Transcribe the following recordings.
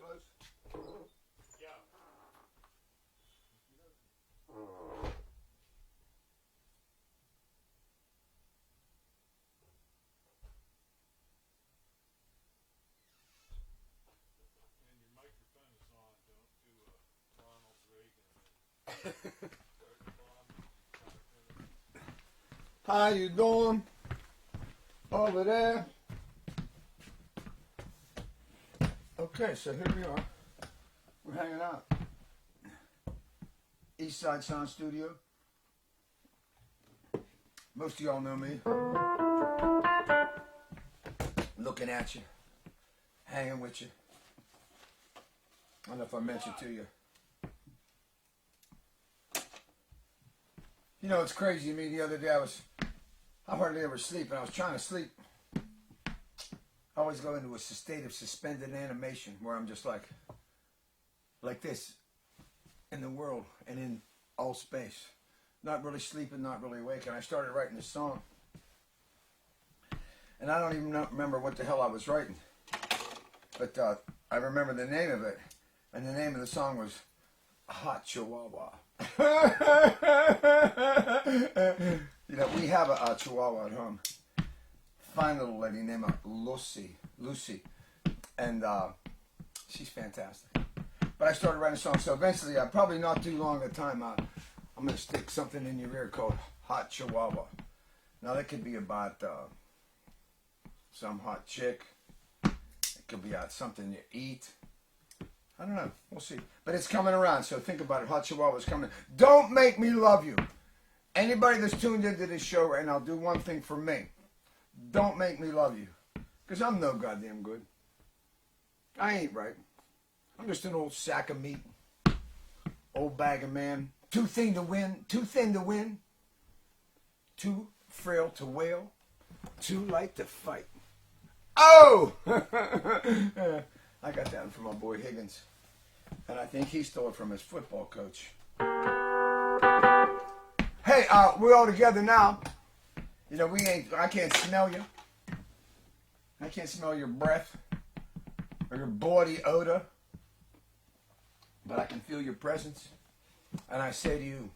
close? Yeah. And your microphone is on, don't do Ronald Reagan. How you doing over there? Okay, so here we are. We're hanging out. Eastside Sound Studio. Most of y'all know me. Looking at you. Hanging with you. I don't know if I mentioned to you. You know, it's crazy to me. The other day I hardly ever sleep, and I was trying to sleep. I always go into a state of suspended animation where I'm just like this in the world and in all space. Not really sleeping, not really awake. And I started writing this song. And I don't even remember what the hell I was writing. But I remember the name of it. And the name of the song was Hot Chihuahua. You know, we have a Chihuahua at home. Fine little lady named Lucy. And she's fantastic. But I started writing a song, so eventually, probably not too long a time, I'm going to stick something in your ear called Hot Chihuahua. Now, that could be about some hot chick. It could be about something you eat. I don't know. We'll see. But it's coming around, so think about it. Hot Chihuahua's coming. Don't make me love you. Anybody that's tuned into this show right now, do one thing for me. Don't make me love you. Because I'm no goddamn good. I ain't right. I'm just an old sack of meat. Old bag of man. Too thin to win. Too thin to win. Too frail to wail. Too light to fight. Oh! I got that one from my boy Higgins. And I think he stole it from his football coach. Hey, we're all together now. You know, I can't smell you. I can't smell your breath or your body odor. But I can feel your presence. And I say to you,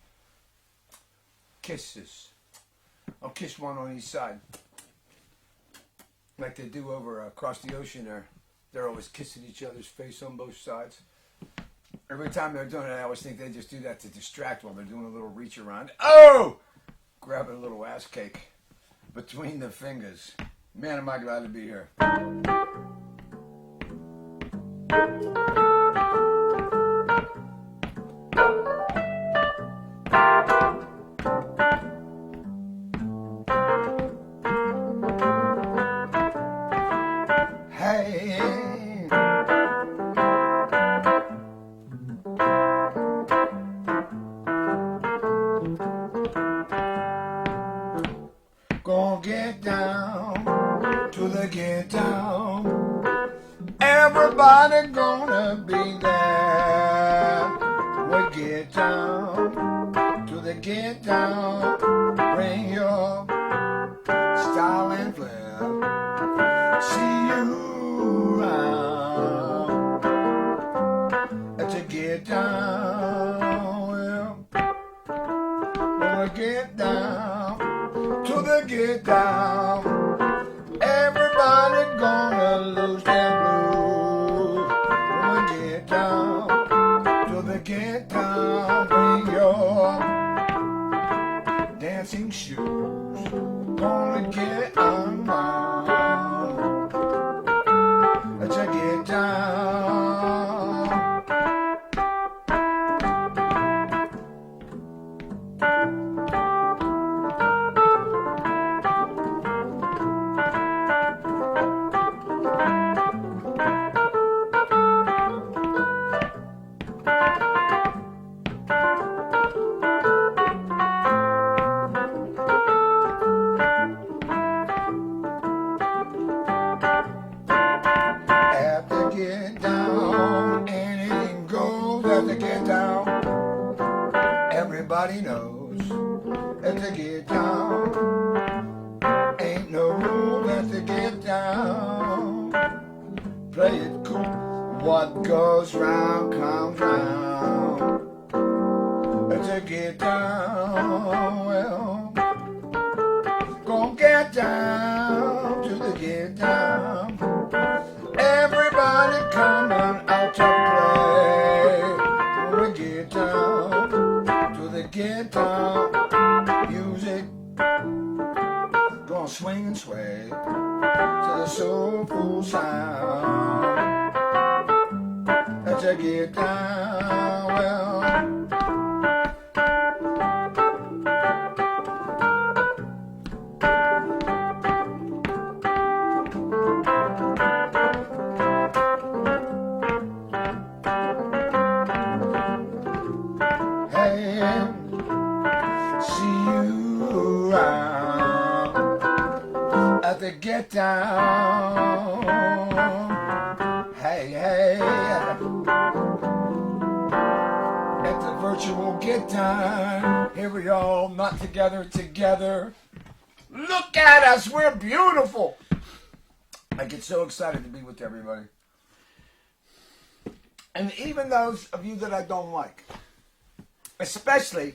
kisses. I'll kiss one on each side. Like they do over across the ocean there. They're always kissing each other's face on both sides. Every time they're doing it, I always think they just do that to distract while they're doing a little reach around. Oh! Grabbing a little ass cake between the fingers. Man, am I glad to be here. Gonna get down to the get down. Everybody gonna be there. We'll get down to the get down. Bring your style and flair. See you around to get down. Gonna get down to the get down. Everybody gonna lose their blues. Gonna get down to the get down. Bring your dancing shoes. Gonna get unwound. To get down. Everybody knows that to get down no that to get down. Play it cool, What goes round comes round. To get down, well, gonna get down to the get down. Everybody coming out to play. Gonna get down to the get down. Music gonna swing and sway to the soulful sound. To get down, well. To get down, hey, hey, at the virtual get down. Here we all not together. Look at us, we're beautiful. I get so excited to be with everybody, and even those of you that I don't like, especially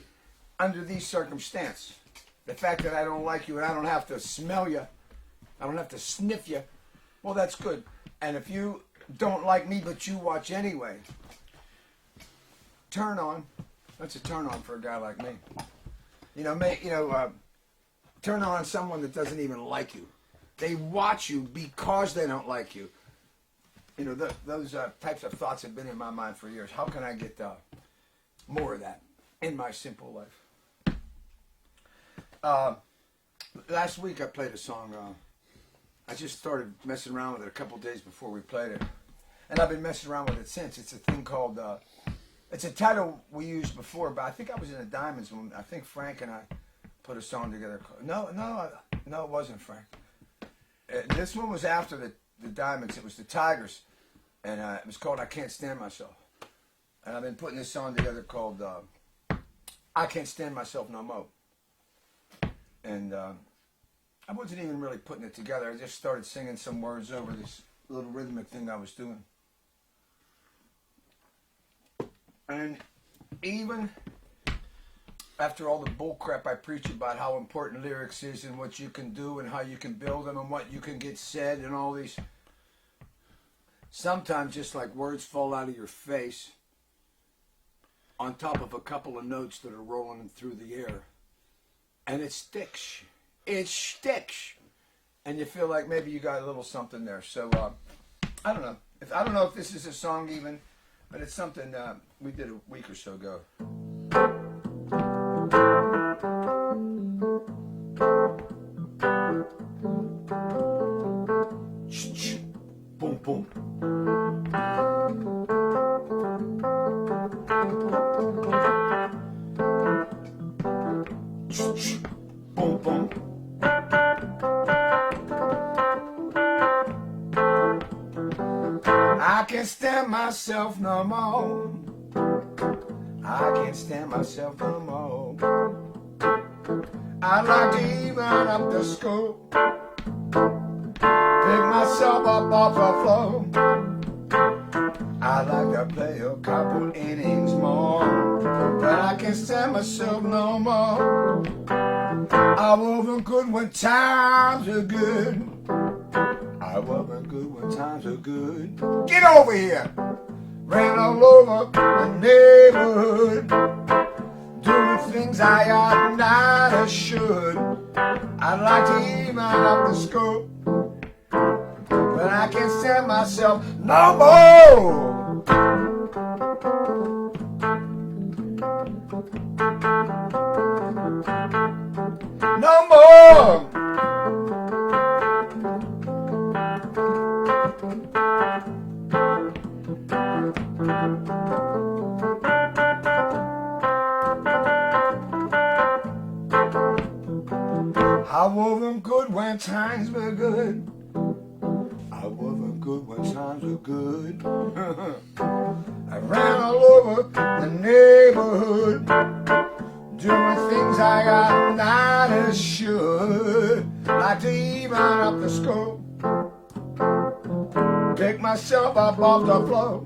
under these circumstances. The fact that I don't like you and I don't have to smell you, I don't have to sniff you, well, that's good. And if you don't like me but you watch anyway, turn on. That's a turn on for a guy like me. Turn on someone that doesn't even like you. They watch you because they don't like you. Those types of thoughts have been in my mind for years. How can I get more of that in my simple life? Last week I played a song. I just started messing around with it a couple days before we played it, and I've been messing around with it since. It's a thing called. It's a title we used before, but I think I was in the Diamonds when I think Frank and I put a song together. No, it wasn't Frank. This one was after the Diamonds. It was the Tigers, and it was called "I Can't Stand Myself." And I've been putting this song together called "I Can't Stand Myself No More." And I wasn't even really putting it together. I just started singing some words over this little rhythmic thing I was doing. And even after all the bull crap I preach about how important lyrics is and what you can do and how you can build them and what you can get said and all these, sometimes just like words fall out of your face on top of a couple of notes that are rolling through the air. And it sticks. It sticks. And you feel like maybe you got a little something there. So, I don't know. I don't know if this is a song even, but it's something we did a week or so ago. Boom, boom. Boom, boom. I can't stand myself no more. I can't stand myself no more. I'd like to even up the scope, pick myself up off the floor. I'd like to play a couple innings more, but I can't stand myself no more. I wasn't good when times are good. I wasn't good when times are good. Get over here! Ran all over the neighborhood, doing things I ought not or should. I'd like to even up the scope, but I can't stand myself no more. No more. I wasn't good when times were good. I wasn't good when times were good. I ran all over the neighborhood, doing things I got not as should. Like to even up the scope, pick my myself up off the floor,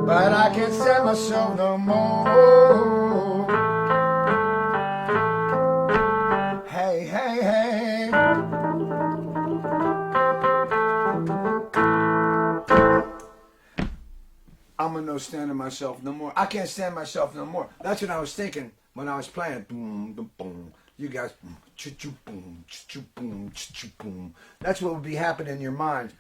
but I can't stand myself no more. Hey, hey, hey. I'm no standing myself no more. I can't stand myself no more. That's what I was thinking when I was playing. Boom, boom, boom. You guys, boom, choo-choo, boom, choo-choo, boom, choo-choo, boom. That's what would be happening in your mind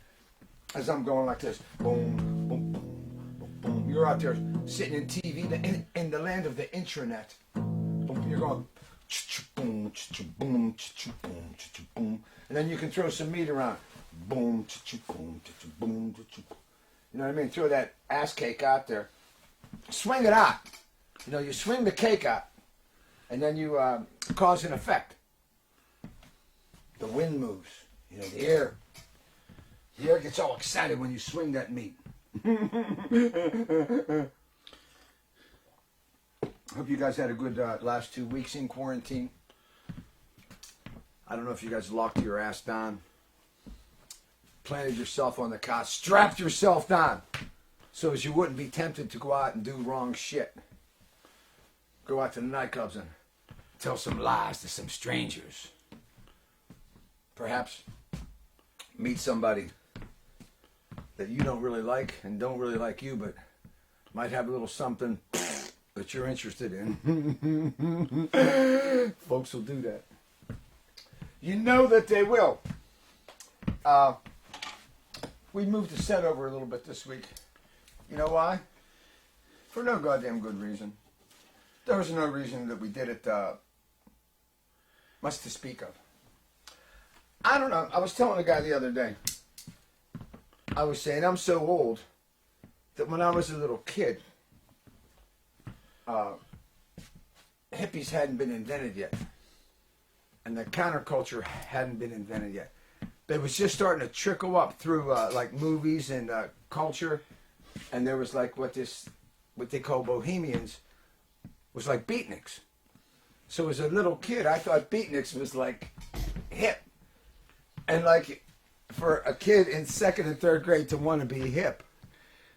as I'm going like this. Boom, boom, boom, boom, boom. You're out there sitting in TV in the land of the intranet. Boom, you're going choo-choo, boom, choo-choo, boom, choo-choo, boom, choo-choo, boom. And then you can throw some meat around. Boom, choo-choo, boom, choo-choo, boom, choo-choo. You know what I mean? Throw that ass cake out there. Swing it out. You know, you swing the cake out. And then you cause an effect. The wind moves. You know, the air gets all excited when you swing that meat. Hope you guys had a good last 2 weeks in quarantine. I don't know if you guys locked your ass down, planted yourself on the couch, strapped yourself down so as you wouldn't be tempted to go out and do wrong shit. Go out to the nightclubs and tell some lies to some strangers. Perhaps meet somebody that you don't really like and don't really like you, but might have a little something that you're interested in. Folks will do that. You know that they will. We moved the set over a little bit this week. You know why? For no goddamn good reason. There was no reason that we did it much to speak of. I don't know. I was telling a guy the other day. I was saying I'm so old that when I was a little kid, hippies hadn't been invented yet. And the counterculture hadn't been invented yet. But it was just starting to trickle up through like movies and culture. And there was like what they call bohemians was like beatniks. So as a little kid, I thought beatniks was like hip. And like for a kid in 2nd and 3rd grade to want to be hip,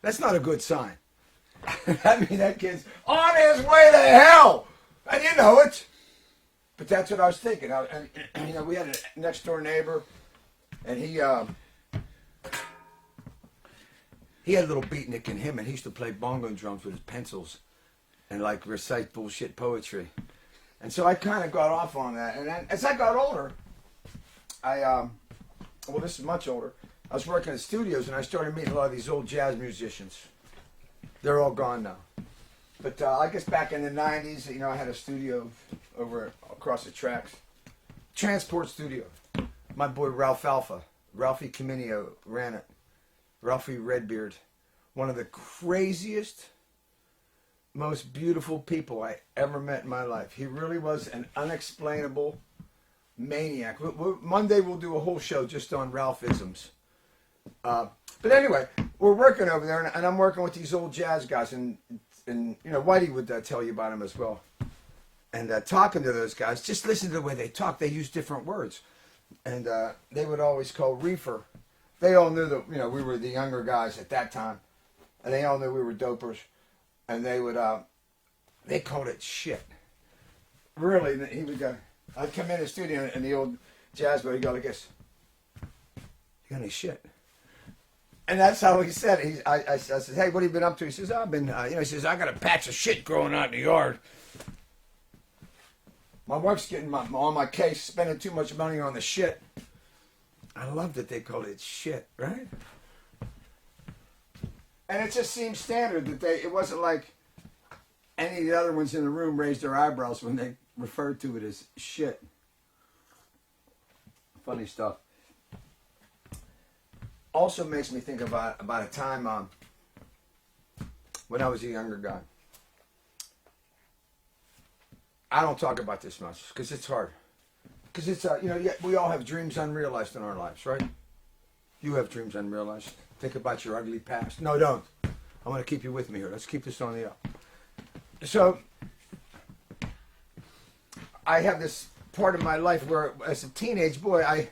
that's not a good sign. I mean, that kid's on his way to hell. And you know it. But that's what I was thinking. And you know, we had a next door neighbor, and he had a little beatnik in him, and he used to play bongo drums with his pencils and like recite bullshit poetry. And so I kind of got off on that. And then as I got older, well, this is much older. I was working at studios, and I started meeting a lot of these old jazz musicians. They're all gone now. But I guess back in the 90s, you know, I had a studio over across the tracks. Transport Studio. My boy Ralphie Caminio ran it. Ralphie Redbeard. One of the craziest, most beautiful people I ever met in my life. He really was an unexplainable maniac. Monday we'll do a whole show just on Ralphisms. But anyway, we're working over there, and I'm working with these old jazz guys, and you know, Whitey would tell you about them as well. And talking to those guys, just listen to the way they talk. They use different words, and they would always call reefer. They all knew that, you know, we were the younger guys at that time, and they all knew we were dopers, and they would they called it shit. Really, he would go. I'd come in the studio, and the old jazz boy would go like this. You got any shit? And that's how he said it. I said, hey, what have you been up to? He says, I've been, he says, I got a patch of shit growing out in the yard. My wife's getting on my case, spending too much money on the shit. I love that they call it shit, right? And it just seemed standard that it wasn't like any of the other ones in the room raised their eyebrows when they referred to it as shit. Funny stuff. Also makes me think about a time when I was a younger guy. I don't talk about this much because it's hard. Because it's you know, we all have dreams unrealized in our lives, right? You have dreams unrealized. Think about your ugly past. No, don't. I want to keep you with me here. Let's keep this on the up. So I have this part of my life where, as a teenage boy, I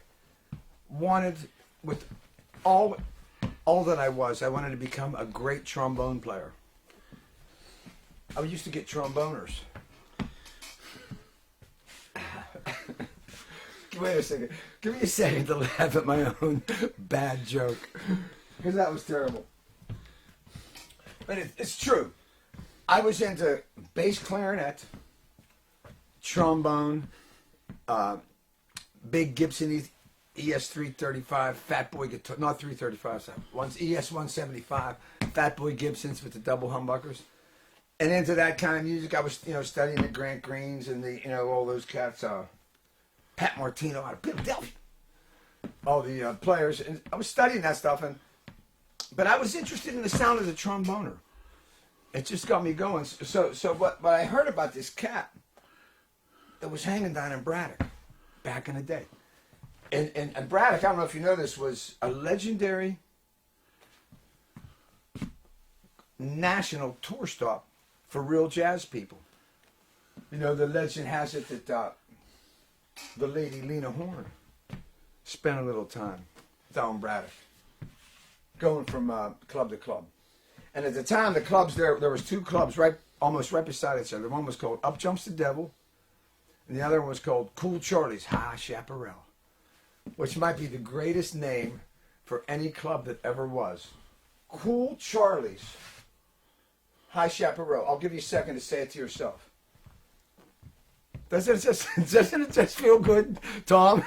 wanted with all all that I was. I wanted to become a great trombone player. I used to get tromboners. Wait a second. Give me a second to laugh at my own bad joke. Because that was terrible. But it's true. I was into bass clarinet, trombone, big Gibson ES335, Fat Boy guitar, not 335, ES175, Fat Boy Gibsons with the double humbuckers. And into that kind of music, I was, studying the Grant Greens and the, all those cats, Pat Martino out of Philadelphia, all the players. And I was studying that stuff, but I was interested in the sound of the tromboner. It just got me going. So but I heard about this cat that was hanging down in Braddock back in the day. And Braddock, I don't know if you know this, was a legendary national tour stop for real jazz people. The legend has it that the lady Lena Horne spent a little time down Braddock, going from club to club. And at the time, the clubs there was two clubs almost right beside each other. One was called Up Jumps the Devil, and the other one was called Cool Charlie's High Chaparral, which might be the greatest name for any club that ever was. Cool Charlie's High Chaparral. I'll give you a second to say it to yourself. Doesn't it just feel good, Tom?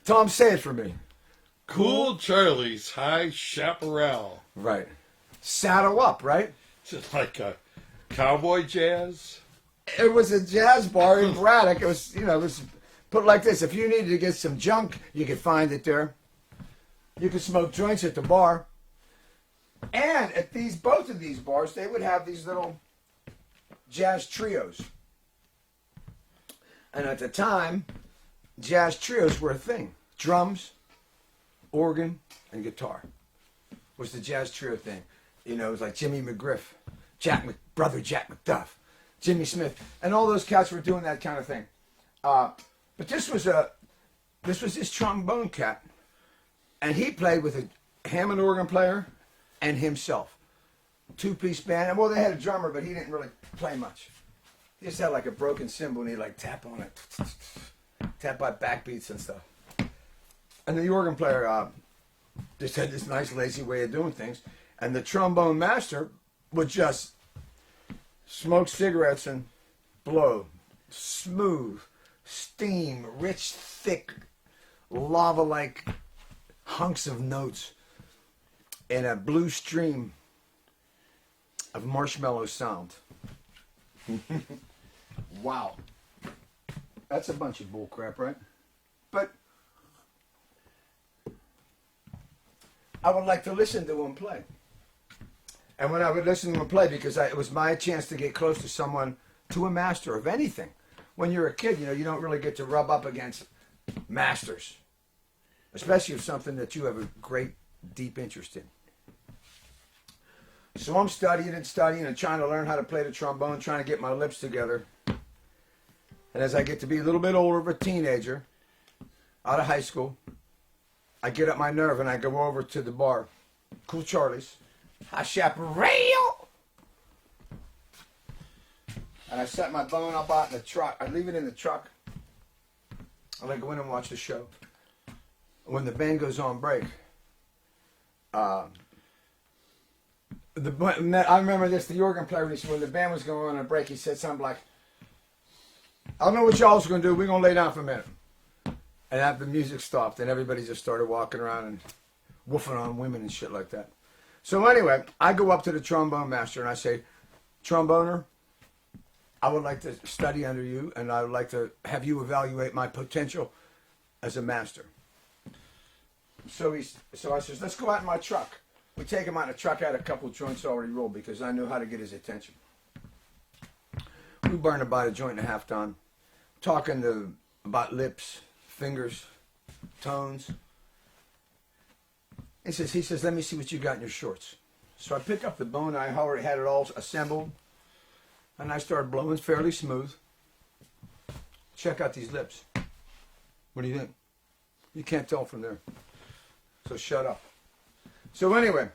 Tom, say it for me. Cool Charlie's High Chaparral. Right. Saddle up, right? Just like a cowboy jazz. It was a jazz bar in Braddock. It was, it was put like this. If you needed to get some junk, you could find it there. You could smoke joints at the bar. And at both of these bars, they would have these little jazz trios. And at the time, jazz trios were a thing. Drums, organ, and guitar was the jazz trio thing. It was like Jimmy McGriff, brother Jack McDuff, Jimmy Smith, and all those cats were doing that kind of thing. But this was this trombone cat, and he played with a Hammond organ player and himself, two-piece band. And well, they had a drummer, but he didn't really play much. He just had like a broken cymbal, and he'd like tap on it, tap by backbeats and stuff. And the organ player just had this nice, lazy way of doing things. And the trombone master would just smoke cigarettes and blow smooth, steam, rich, thick, lava-like hunks of notes in a blue stream of marshmallow sound. Wow. That's a bunch of bull crap, right? But I would like to listen to him play. And when I would listen to him play, because it was my chance to get close to someone, to a master of anything. When you're a kid, you don't really get to rub up against masters, especially of something that you have a great, deep interest in. So I'm studying and trying to learn how to play the trombone, trying to get my lips together. And as I get to be a little bit older of a teenager, out of high school, I get up my nerve and I go over to the bar, Cool Charlie's, High Chaparral. And I set my bone up out in the truck. I leave it in the truck. And I go in and watch the show. When the band goes on break, I remember this, the organ player, when the band was going on a break, he said something like, I don't know what y'all's going to do. We're going to lay down for a minute. And after the music stopped, and everybody just started walking around and woofing on women and shit like that. So anyway, I go up to the trombone master and I say, Tromboner, I would like to study under you, and I would like to have you evaluate my potential as a master. So I says, let's go out in my truck. We take him out in the truck. I had a couple joints already rolled because I knew how to get his attention. We burned about a joint and a half done, talking about lips, fingers, tones. He says, let me see what you got in your shorts. So I pick up the bone. I already had it all assembled. And I started blowing fairly smooth. Check out these lips. What do you think? You can't tell from there. So shut up. So anyway,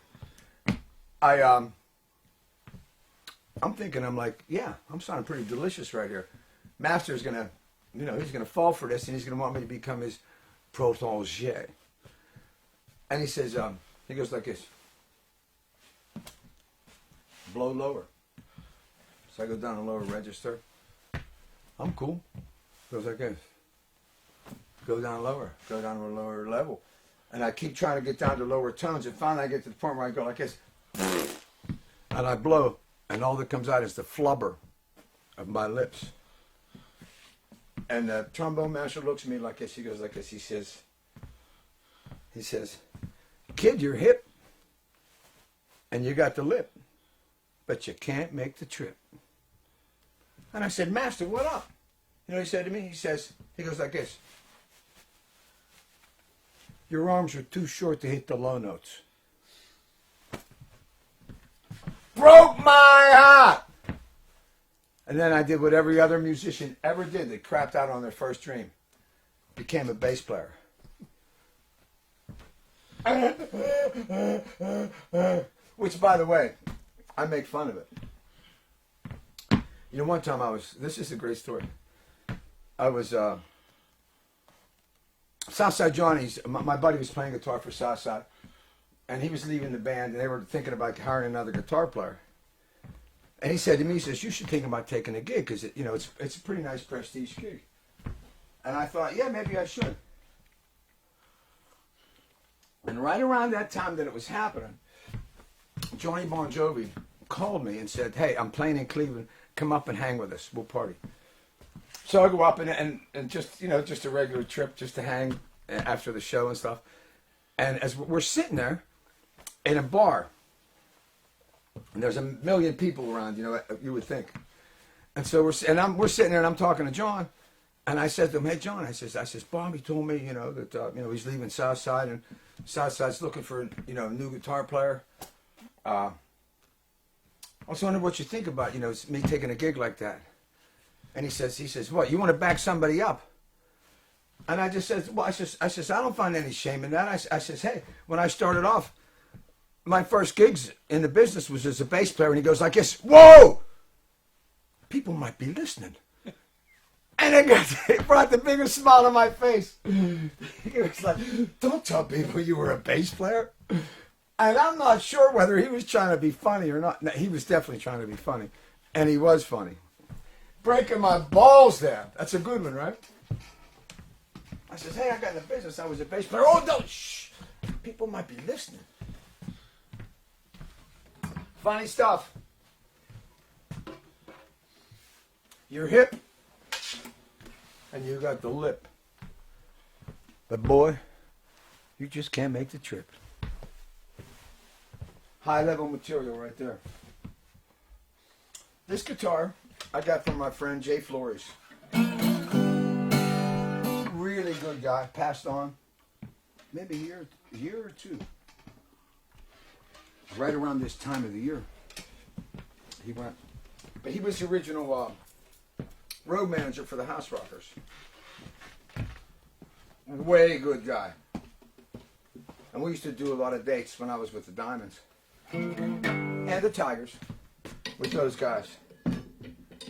I'm thinking, I'm like, yeah, I'm sounding pretty delicious right here. Master's gonna, he's gonna fall for this, and he's gonna want me to become his protégé. And he says, he goes like this, blow lower. So I go down a lower register. I'm cool. Goes like this. Go down lower. Go down to a lower level. And I keep trying to get down to lower tones, and finally I get to the point where I go like this. And I blow, and all that comes out is the flubber of my lips. And the trombone master looks at me like this. He goes like this. He says, kid, you're hip, and you got the lip, but you can't make the trip. And I said, Master, what up? You know what he said to me? He goes like this. Your arms are too short to hit the low notes. Broke my heart! And then I did what every other musician ever did that crapped out on their first dream. Became a bass player. Which, by the way, I make fun of it. You know, one time this is a great story. I was, Southside Johnny's, my buddy was playing guitar for Southside, and he was leaving the band, and they were thinking about hiring another guitar player. And he said to me, he says, you should think about taking a gig, because it's a pretty nice prestige gig. And I thought, yeah, maybe I should. And right around that time that it was happening, Johnny Bon Jovi called me and said, hey, I'm playing in Cleveland. Come up and hang with us. We'll party. So I go up and just, just a regular trip just to hang after the show and stuff. And as we're sitting there in a bar, and there's 1 million people around, you would think. And so we're sitting there and I'm talking to John. And I said to him, hey, John, I says, Bobby told me, that, he's leaving Southside, and Southside's looking for, a new guitar player. I was wondering what you think about, me taking a gig like that. And he says, what, you want to back somebody up? And I just said, well, I says, I don't find any shame in that. I says, hey, when I started off, my first gigs in the business was as a bass player. And he goes like this, whoa! People might be listening. And it brought the biggest smile on my face. He was like, don't tell people you were a bass player. And I'm not sure whether he was trying to be funny or not. No, he was definitely trying to be funny. And he was funny. Breaking my balls there. That's a good one, right? I says, hey, I got in the business. I was a bass player. Oh, don't, shh. People might be listening. Funny stuff. You're hip. And you got the lip. But boy, you just can't make the trip. High level material right there. This guitar I got from my friend Jay Flores. Really good guy. Passed on maybe a year or two. Right around this time of the year. He went. But he was the original road manager for the House Rockers. Way good guy. And we used to do a lot of dates when I was with the Diamonds. And the Tigers. With those guys.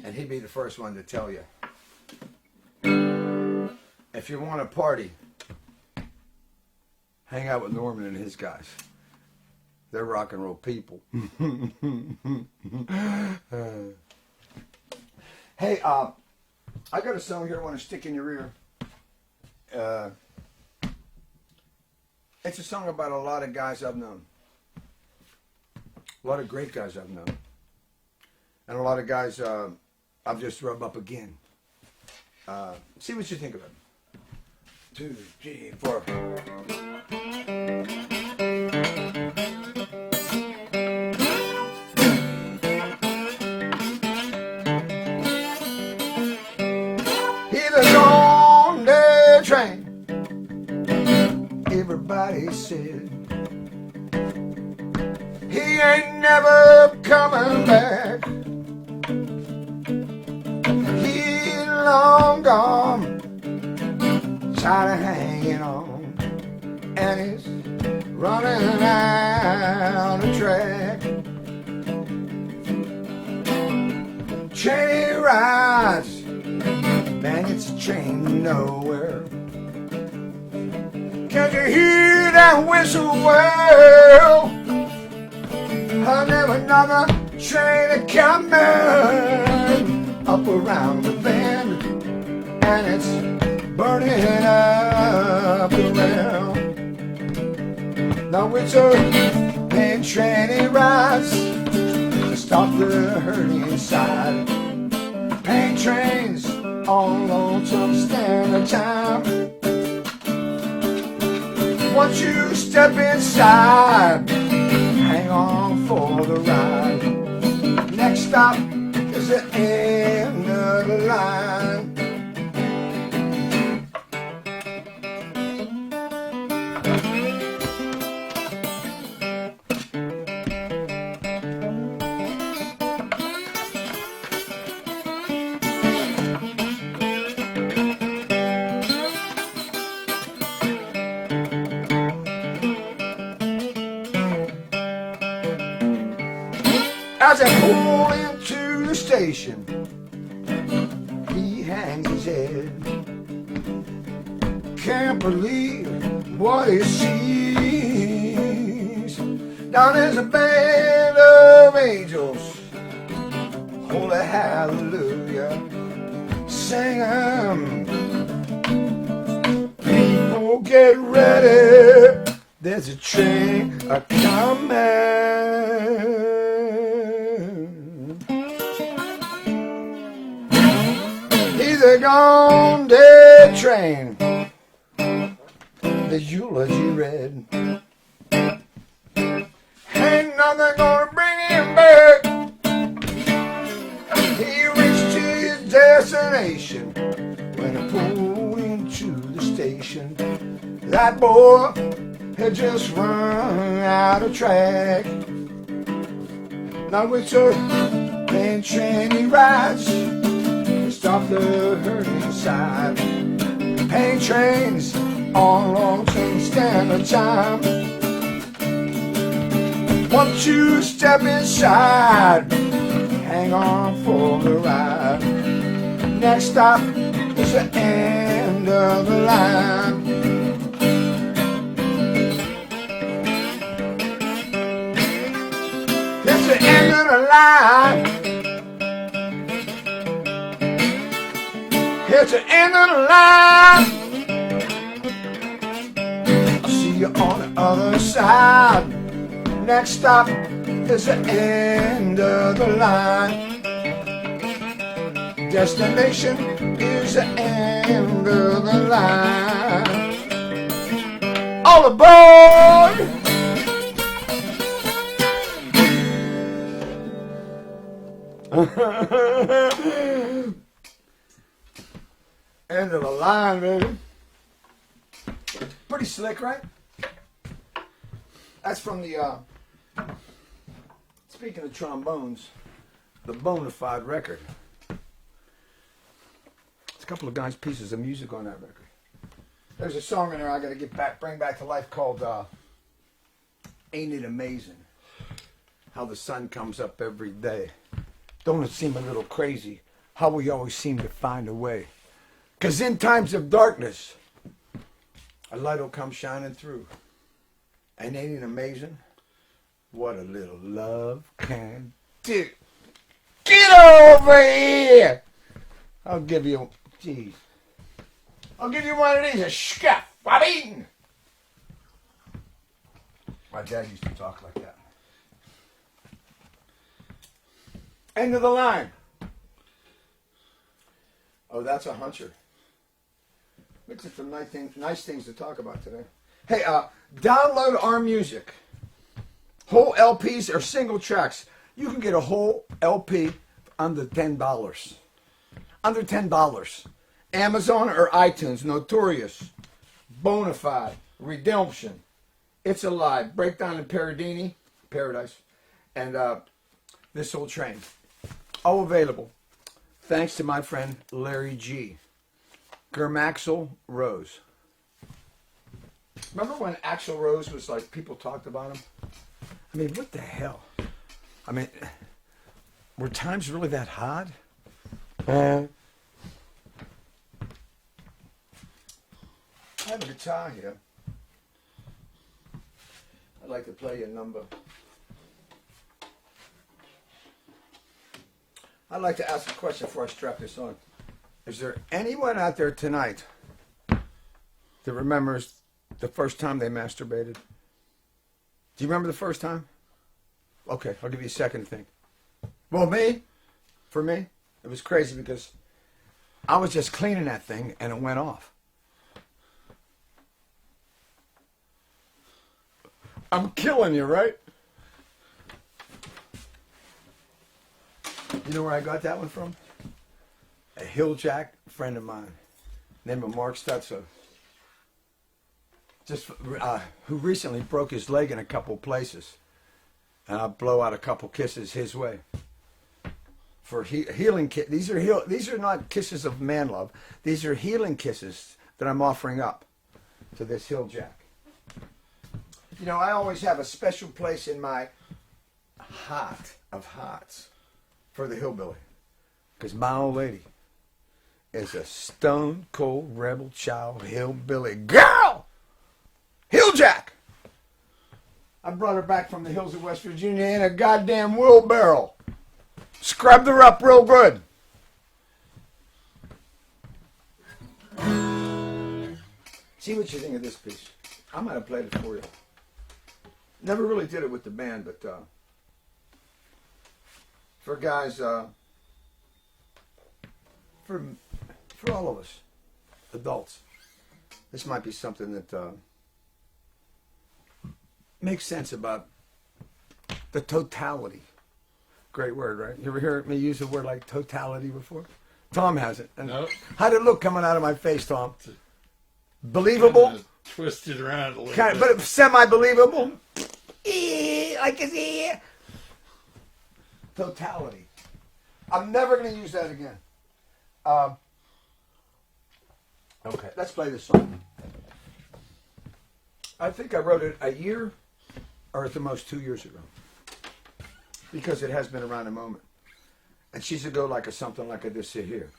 And he'd be the first one to tell you. If you want to party, hang out with Norman and his guys. They're rock and roll people. Hey, I got a song here I want to stick in your ear. It's a song about a lot of guys I've known. A lot of great guys I've known. And a lot of guys I've just rubbed up again. See what you think of it. 2, 3, 4. On the train, everybody said he ain't never coming back. He long gone, tired of hanging on, and he's running out around the track. Train rides, man, it's a train to nowhere. Can't you hear that whistle wail? I never another train coming up around the bend, and it's burning up the rail. Now it's a pain train, it rides to stop the hurting inside. Pain trains on lonesome standard time. Once you step inside, hang on for the ride. Next stop is the end of the line. As I pull into the station, he hangs his head. Can't believe what he sees. Down there's a band of angels, holy hallelujah, singing. People get ready, there's a train a-coming. The gone dead train, the eulogy read. Ain't nothing gonna bring him back. He reached his destination when he pulled into the station. That boy had just run out of track. Now it's a pain train he rides, stop the hurt inside. Pain trains on long-term standard time. Once you step inside, hang on for the ride. Next stop is the end of the line. It's the end of the line. It's the end of the line. I'll see you on the other side. Next stop is the end of the line. Destination is the end of the line. All aboard! End of the line, baby. Pretty slick, right? That's from the, speaking of trombones, the Bonafide record. There's a couple of nice pieces of music on that record. There's a song in there I gotta bring back to life called, Ain't It Amazing? How the sun comes up every day. Don't it seem a little crazy how we always seem to find a way? 'Cause in times of darkness, a light will come shining through. And ain't it amazing what a little love can do? Get over here! I'll give you one of these, a scuff. Bobby! My dad used to talk like that. End of the line. Oh, that's a huncher. Looks like some nice things to talk about today. Hey, download our music. Whole LPs or single tracks. You can get a whole LP under $10. Under $10. Amazon or iTunes. Notorious. Bonafide. Redemption. It's Alive. Breakdown in Paradise. And This Old Train. All available. Thanks to my friend Larry G. Germaxel Rose. Remember when Axl Rose was like, people talked about him? I mean, what the hell? I mean, were times really that hard? I have a guitar here. I'd like to play you a number. I'd like to ask a question before I strap this on. Is there anyone out there tonight that remembers the first time they masturbated? Do you remember the first time? Okay, I'll give you a second to think. Well, for me, it was crazy because I was just cleaning that thing and it went off. I'm killing you, right? You know where I got that one from? A Hilljack friend of mine, named Mark Stutzer, who recently broke his leg in a couple places, and I blow out a couple kisses his way. For healing these are not kisses of man love. These are healing kisses that I'm offering up to this Hilljack. You know, I always have a special place in my heart of hearts for the hillbilly, because my old lady is a stone cold rebel child hillbilly girl. Hilljack. I brought her back from the hills of West Virginia in a goddamn wheelbarrow. Scrubbed her up real good. See what you think of this piece. I might have played it for you. Never really did it with the band, but for guys, for all of us, adults, this might be something that makes sense about the totality. Great word, right? You ever hear me use a word like totality before? Tom hasn't. Nope. How'd it look coming out of my face, Tom? Believable? Twisted around a little Kind bit. of, but semi-believable? Like his ear. Totality. I'm never going to use that again. Okay, let's play this song. I think I wrote it a year, or at the most 2 years ago, because it has been around a moment. And she should go like something like this here.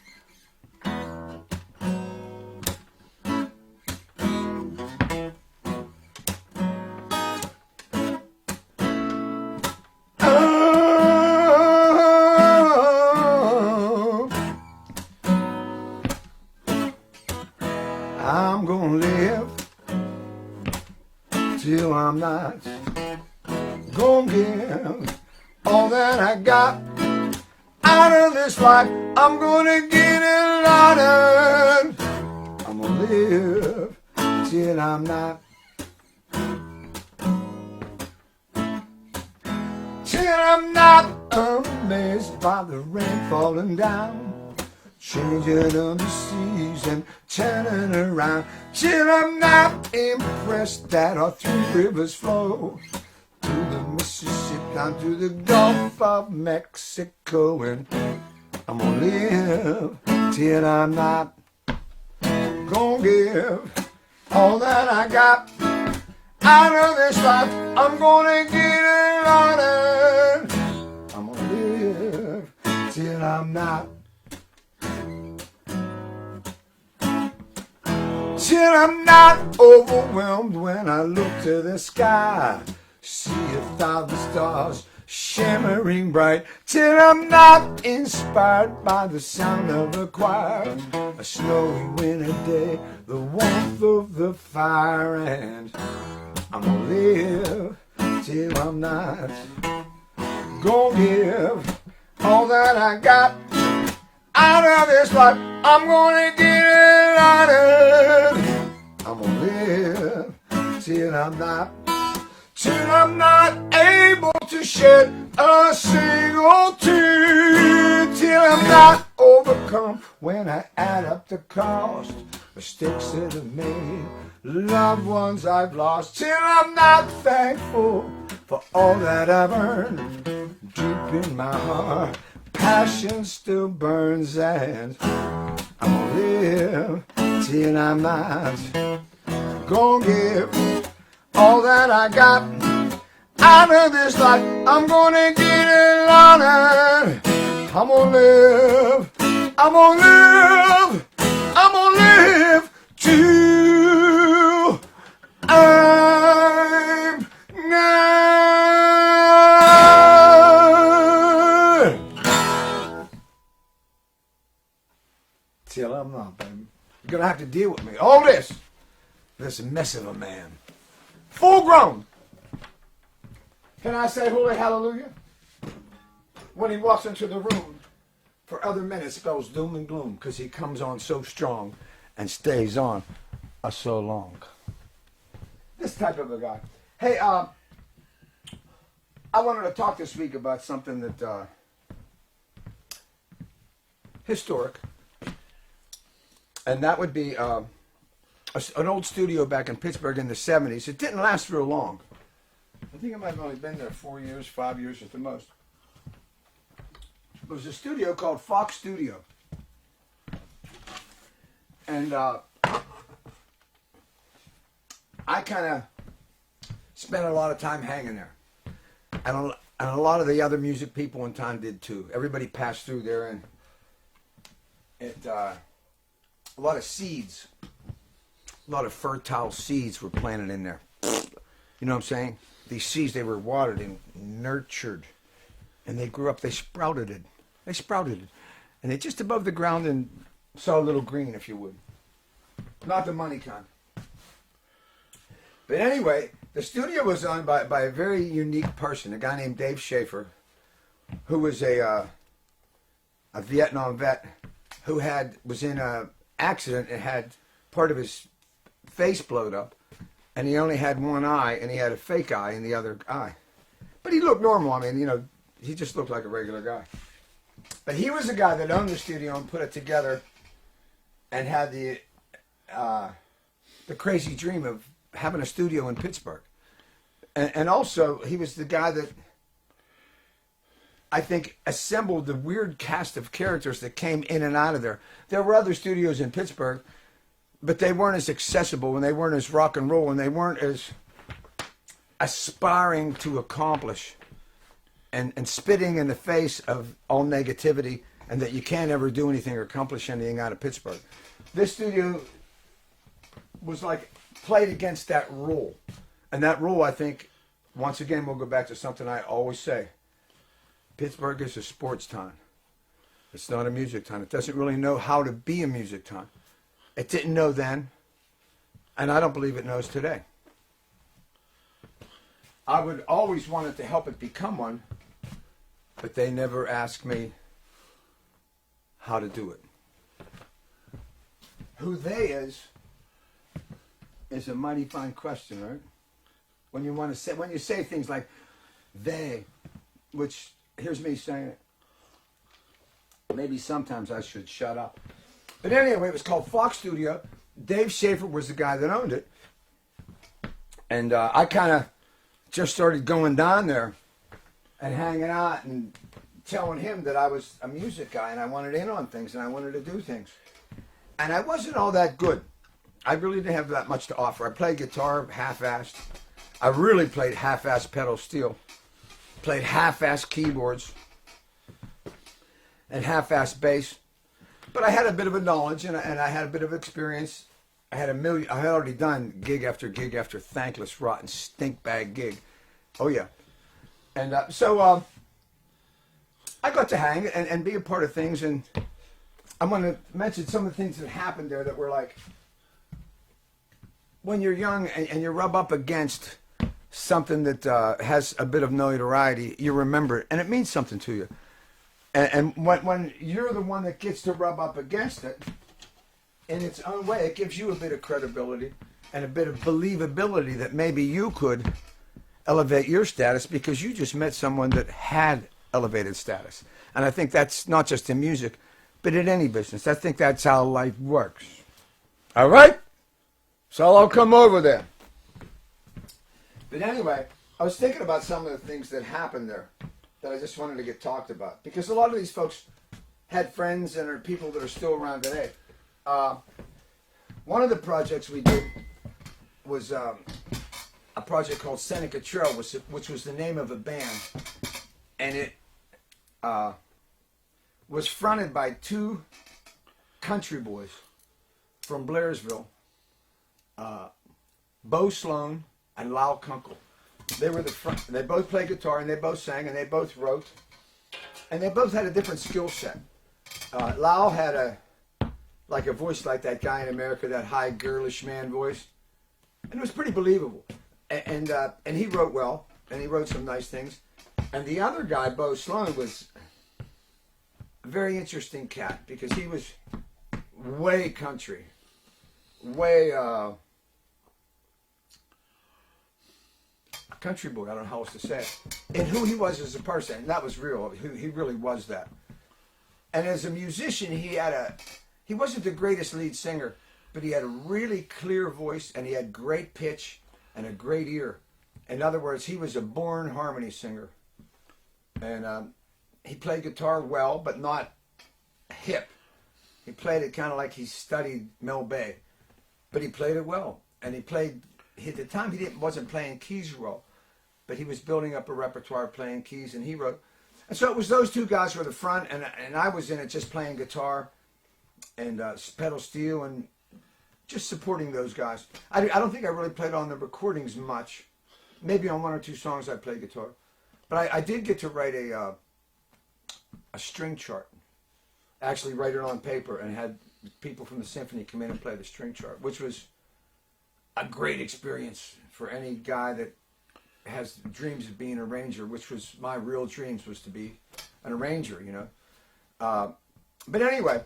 I'm gonna live till I'm not gonna give all that I got out of this life. I'm gonna get it honored. I'm gonna live till I'm not. Till I'm not amazed by the rain falling down, changing of the season, turning around. Till I'm not impressed that our three rivers flow to the Mississippi down to the Gulf of Mexico. And I'm gonna live till I'm not gonna give all that I got out of this life. I'm gonna get it honored. I'm gonna live till I'm not. Till I'm not overwhelmed when I look to the sky, see 1,000 stars shimmering bright. Till I'm not inspired by the sound of a choir, a snowy winter day, the warmth of the fire. And I'm gonna live till I'm not gonna give all that I got out of this life. I'm gonna get it honored. I'm gonna live till I'm not able to shed a single tear. Till I'm not overcome when I add up the cost, mistakes that I've made, loved ones I've lost. Till I'm not thankful for all that I've earned. Deep in my heart, passion still burns, and I'm gonna live till I'm not gonna give all that I got out of this life. I'm gonna get it on. I'm gonna live. I'm gonna live. I'm gonna live till I'm not. Till I'm not, baby. You're gonna have to deal with me. All this mess of a man. Full grown. Can I say holy hallelujah? When he walks into the room, for other men it spells doom and gloom, because he comes on so strong and stays on so long. This type of a guy. Hey, I wanted to talk this week about something that historic, and that would be an old studio back in Pittsburgh in the 70s. It didn't last real long. I think it might have only been there 4 years, 5 years at the most. It was a studio called Fox Studio. And I kind of spent a lot of time hanging there. And a lot of the other music people in town did too. Everybody passed through there, and a lot of seeds, a lot of fertile seeds were planted in there. You know what I'm saying? These seeds, they were watered and nurtured, and they grew up. They sprouted it. And they just above the ground and saw a little green, if you would. Not the money kind. But anyway, the studio was owned by a very unique person, a guy named Dave Schaefer, who was a Vietnam vet who was in an accident and had part of his face blowed up, and he only had one eye, and he had a fake eye in the other eye. But he looked normal. I mean, you know, he just looked like a regular guy. But he was the guy that owned the studio and put it together and had the crazy dream of having a studio in Pittsburgh. And also, he was the guy that I think assembled the weird cast of characters that came in and out of there. There were other studios in Pittsburgh, but they weren't as accessible, and they weren't as rock and roll, and they weren't as aspiring to accomplish and spitting in the face of all negativity, and that you can't ever do anything or accomplish anything out of Pittsburgh. This studio was like played against that rule. And that rule, I think, once again, we'll go back to something I always say. Pittsburgh is a sports town. It's not a music town. It doesn't really know how to be a music town. It didn't know then, and I don't believe it knows today. I would always wanted to help it become one, but they never asked me how to do it. Who they is a mighty fine question, right? When you say things like they, which here's me saying it. Maybe sometimes I should shut up. But anyway, it was called Fox Studio. Dave Schaefer was the guy that owned it. And I kind of just started going down there and hanging out and telling him that I was a music guy and I wanted in on things and I wanted to do things. And I wasn't all that good. I really didn't have that much to offer. I played guitar half-assed. I really played half-assed pedal steel. Played half-assed keyboards and half-assed bass. But I had a bit of a knowledge and I had a bit of experience. I had already done gig after thankless, rotten, stink bag gig. Oh yeah. And so I got to hang and be a part of things, and I'm going to mention some of the things that happened there that were like, when you're young and you rub up against something that has a bit of notoriety, you remember it, and it means something to you. And when you're the one that gets to rub up against it, in its own way, it gives you a bit of credibility and a bit of believability that maybe you could elevate your status because you just met someone that had elevated status. And I think that's not just in music, but in any business. I think that's how life works. All right? So I'll come over there. But anyway, I was thinking about some of the things that happened there that I just wanted to get talked about. Because a lot of these folks had friends and are people that are still around today. One of the projects we did was a project called Seneca Trail, which was the name of a band, and it was fronted by two country boys from Blairsville, Bo Sloan and Lyle Kunkel. They were the front. They both played guitar and they both sang and they both wrote, and they both had a different skill set. Lyle had a voice like that guy in America, that high girlish man voice, and it was pretty believable. And he wrote well, and he wrote some nice things. And the other guy, Bo Sloan, was a very interesting cat because he was way country, way country boy. I don't know how else to say it. And who he was as a person, and that was real. He really was that. And as a musician, he wasn't the greatest lead singer, but he had a really clear voice, and he had great pitch and a great ear. In other words, he was a born harmony singer. And he played guitar well, but not hip. He played it kind of like he studied Mel Bay, but he played it well. And at the time he wasn't playing keys well, but he was building up a repertoire playing keys, and he wrote. And so it was those two guys were the front, and I was in it just playing guitar and pedal steel and just supporting those guys. I don't think I really played on the recordings much. Maybe on one or two songs I played guitar. But I did get to write a string chart. Actually write it on paper and had people from the symphony come in and play the string chart, which was a great experience for any guy that has dreams of being an arranger, which was my real dreams, was to be an arranger, you know. But anyway,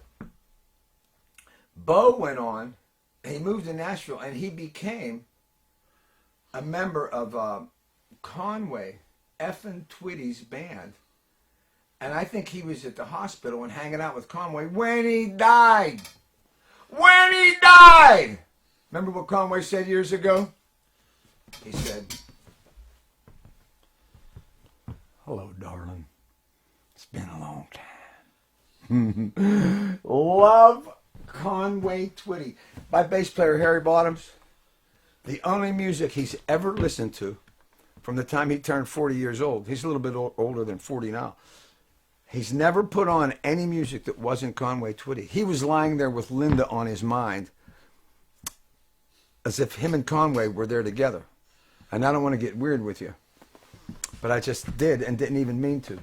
Bo went on, and he moved to Nashville, and he became a member of Conway effing Twitty's band. And I think he was at the hospital and hanging out with Conway when he died. When he died! Remember what Conway said years ago? He said, "Hello, darling. It's been a long time." Love Conway Twitty. My bass player, Harry Bottoms, the only music he's ever listened to from the time he turned 40 years old, he's a little bit older than 40 now, he's never put on any music that wasn't Conway Twitty. He was lying there with Linda on his mind as if him and Conway were there together. And I don't want to get weird with you, but I just did and didn't even mean to.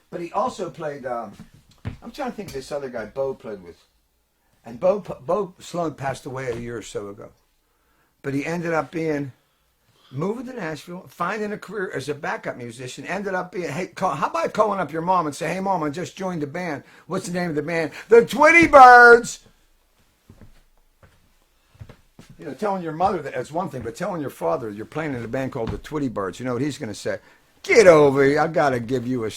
But he also played, I'm trying to think of this other guy Bo played with. And Bo Sloan passed away a year or so ago. But he ended up moving to Nashville, finding a career as a backup musician, ended up being, hey, how about calling up your mom and say, "Hey, Mom, I just joined the band. What's the name of the band?" "The Twitty Birds." You know, telling your mother that's one thing, but telling your father you're playing in a band called the Twitty Birds, you know what he's going to say? "Get over here. I got to give you a..."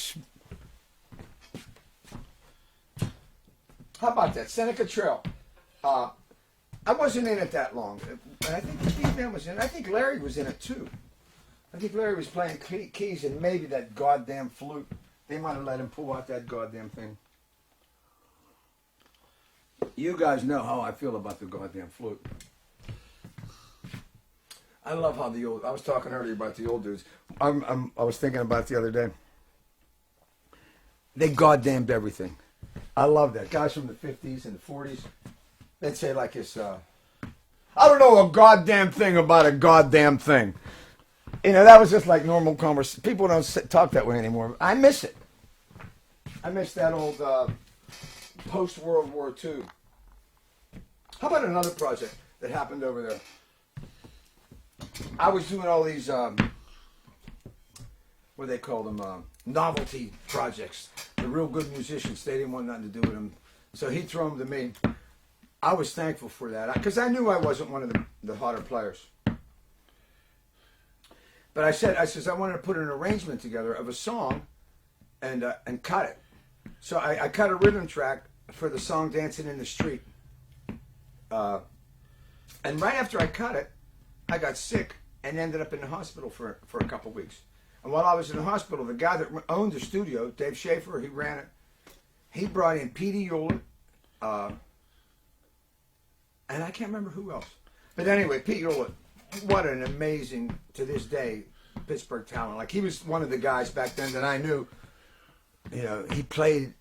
How about that? Seneca Trail. I wasn't in it that long. I think Steve Mann was in it. I think Larry was in it too. I think Larry was playing keys and maybe that goddamn flute. They might have let him pull out that goddamn thing. You guys know how I feel about the goddamn flute. I love how I was talking earlier about the old dudes. I was thinking about it the other day. They goddamned everything. I love that. Guys from the 50s and the 40s, they'd say like this, "I don't know a goddamn thing about a goddamn thing." You know, that was just like normal conversation. People don't talk that way anymore. I miss it. I miss that old post-World War II. How about another project that happened over there? I was doing all these, what do they call them, novelty projects. The real good musicians, they didn't want nothing to do with them. So he'd throw them to me. I was thankful for that, because I knew I wasn't one of the hotter players. But I says I wanted to put an arrangement together of a song and cut it. So I cut a rhythm track for the song "Dancing in the Street." And right after I cut it, I got sick and ended up in the hospital for a couple weeks. And while I was in the hospital, the guy that owned the studio, Dave Schaefer, he ran it. He brought in Petey Hewlett, and I can't remember who else. But anyway, Pete Hewlett what an amazing, to this day, Pittsburgh talent. Like, he was one of the guys back then that I knew, you know, he played,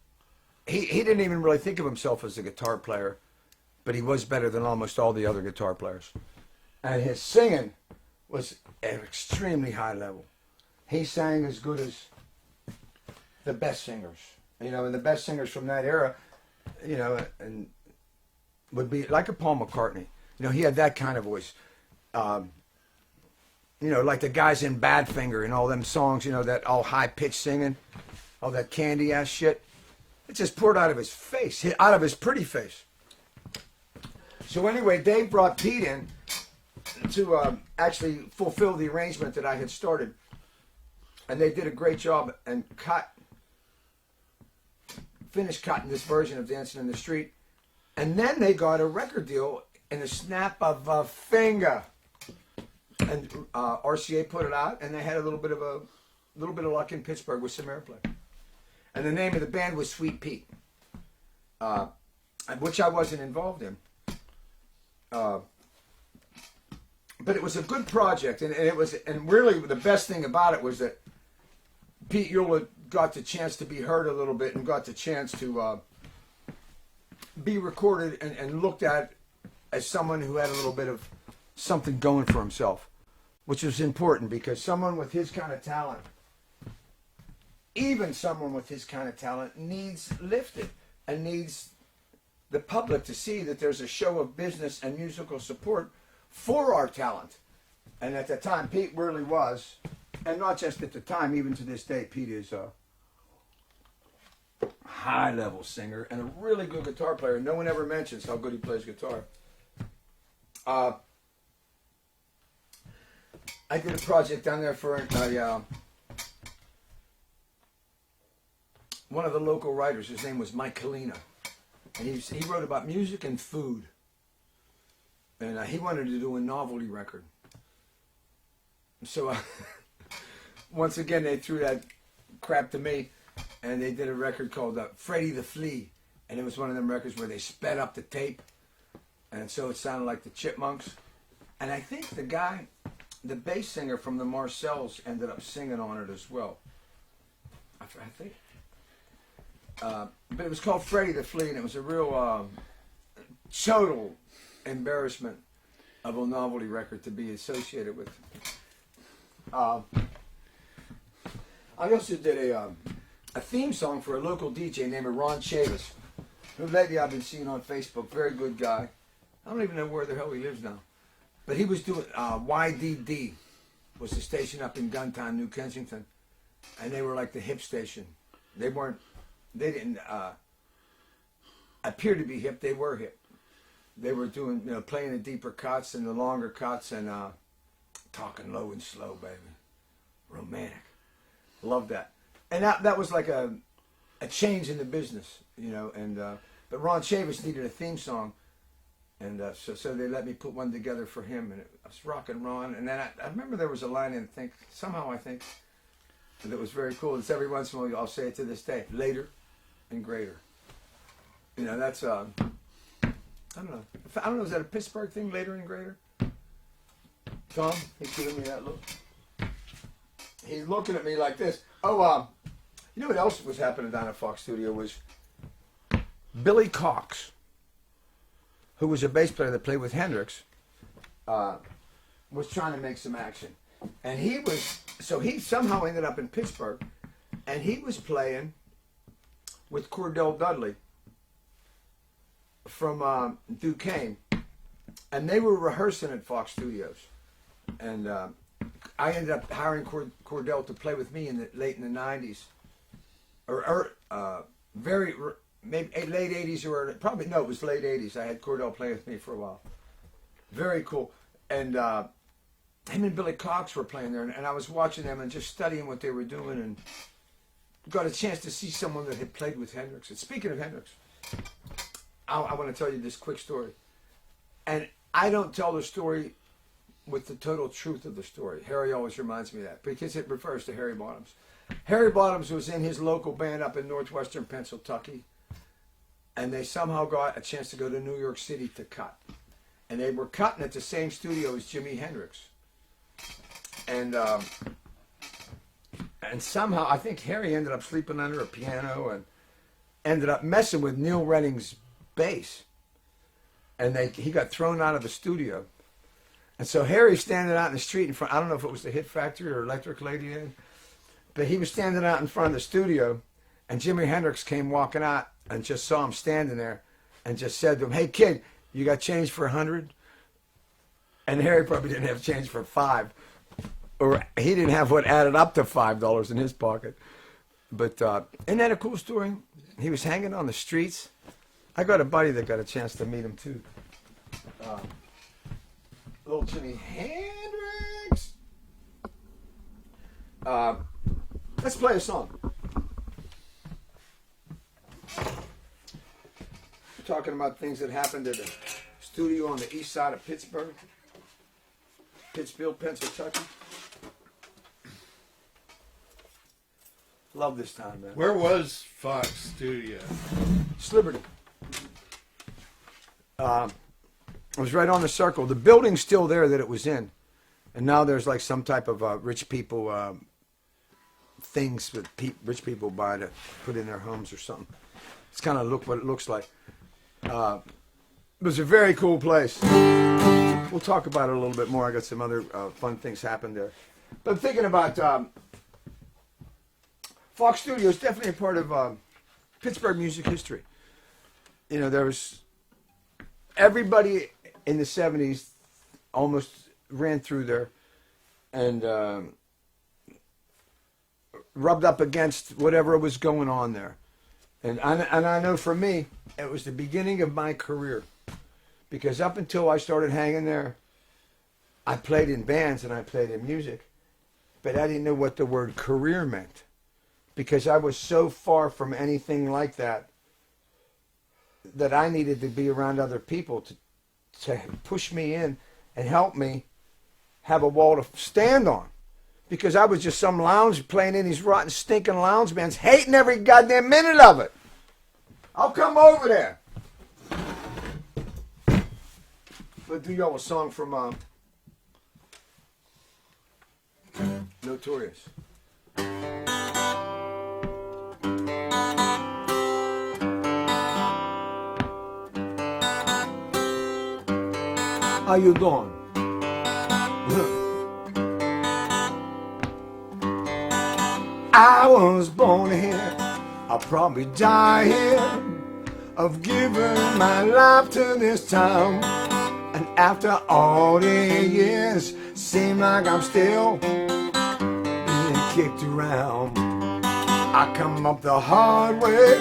he didn't even really think of himself as a guitar player, but he was better than almost all the other guitar players. And his singing was at an extremely high level. He sang as good as the best singers, you know, and the best singers from that era, you know, and would be like a Paul McCartney. You know, he had that kind of voice. You know, like the guys in Badfinger and all them songs, you know, that all high-pitched singing, all that candy-ass shit. It just poured out of his face, out of his pretty face. So anyway, Dave brought Pete in to actually fulfill the arrangement that I had started. And they did a great job and finished cutting this version of Dancing in the Street. And then they got a record deal in a snap of a finger. And RCA put it out, and they had a little bit of luck in Pittsburgh with some airplay. And the name of the band was Sweet Pete, which I wasn't involved in. But it was a good project, and really the best thing about it was that Pete Eula got the chance to be heard a little bit and got the chance to be recorded and looked at as someone who had a little bit of something going for himself, which was important because someone with his kind of talent, even someone with his kind of talent, needs lifted and needs the public to see that there's a show of business and musical support for our talent. And at the time, Pete really was, and not just at the time, even to this day, Pete is a high-level singer and a really good guitar player. No one ever mentions how good he plays guitar. I did a project down there for one of the local writers. His name was Mike Kalina. And he wrote about music and food. And he wanted to do a novelty record. So once again, they threw that crap to me. And they did a record called Freddie the Flea. And it was one of them records where they sped up the tape. And so it sounded like the Chipmunks. And I think the bass singer from the Marcells ended up singing on it as well. I think. But it was called Freddie the Flea, and it was a real total embarrassment of a novelty record to be associated with. I also did a theme song for a local DJ named Ron Chavis, who lately I've been seeing on Facebook. Very good guy. I don't even know where the hell he lives now. But he was doing YDD, was the station up in Guntown, New Kensington, and they were like the hip station. They didn't appear to be hip. They were hip. They were doing, you know, playing the deeper cuts and the longer cuts and talking low and slow, baby. Romantic. Love that. And that was like a change in the business, you know. And but Ron Chavis needed a theme song. And so they let me put one together for him, and it was rockin' Ron. And then I remember there was a line in I think, that was very cool. It's every once in a while, I'll say it to this day, later and greater. You know, that's, I don't know, is that a Pittsburgh thing, later and greater? Tom, he's giving me that look. He's looking at me like this. Oh, you know what else was happening down at Fox Studio was Billy Cox, who was a bass player that played with Hendrix, was trying to make some action. And he somehow ended up in Pittsburgh, and he was playing with Cordell Dudley from Duquesne, and they were rehearsing at Fox Studios. And I ended up hiring Cordell to play with me late in the 90s, maybe late 80s or probably, no, it was late 80s. I had Cordell play with me for a while. Very cool. And him and Billy Cox were playing there, and I was watching them and just studying what they were doing, and got a chance to see someone that had played with Hendrix. And speaking of Hendrix, I want to tell you this quick story. And I don't tell the story with the total truth of the story. Harry always reminds me of that, because it refers to Harry Bottoms. Harry Bottoms was in his local band up in northwestern Pennsylvania, and they somehow got a chance to go to New York City to cut. and they were cutting at the same studio as Jimi Hendrix. And somehow, I think Harry ended up sleeping under a piano and ended up messing with Neil Redding's bass. And he got thrown out of the studio. And so Harry's standing out in the street in front, I don't know if it was the Hit Factory or Electric Lady, but he was standing out in front of the studio, and Jimi Hendrix came walking out and just saw him standing there and just said to him, "Hey kid, you got change for 100? And Harry probably didn't have change for 5. Or he didn't have what added up to $5 in his pocket. But isn't that a cool story? He was hanging on the streets. I got a buddy that got a chance to meet him too. Little Jimi Hendrix. Let's play a song. We're talking about things that happened at a studio on the east side of Pittsburgh. Pittsfield, Pennsylvania. Love this time, man. Where was Fox Studio? It's Liberty. It was right on the circle. The building's still there that it was in. And now there's like some type of rich people things that rich people buy to put in their homes or something. It's kind of what it looks like. It was a very cool place. We'll talk about it a little bit more. I got some other fun things happened there. But I'm thinking about Fox Studio is definitely a part of Pittsburgh music history. You know, there was everybody in the 70s almost ran through there and rubbed up against whatever was going on there. And I know for me, it was the beginning of my career. Because up until I started hanging there, I played in bands and I played in music. But I didn't know what the word career meant. Because I was so far from anything like that I needed to be around other people to push me in and help me have a wall to stand on. Because I was just some lounge playing in these rotten, stinking lounge bands, hating every goddamn minute of it. I'll come over there. But do y'all a song from Notorious. How you doing? I was born here, I'll probably die here, of giving my life to this town. And after all the years, seem like I'm still being kicked around. I come up the hard way,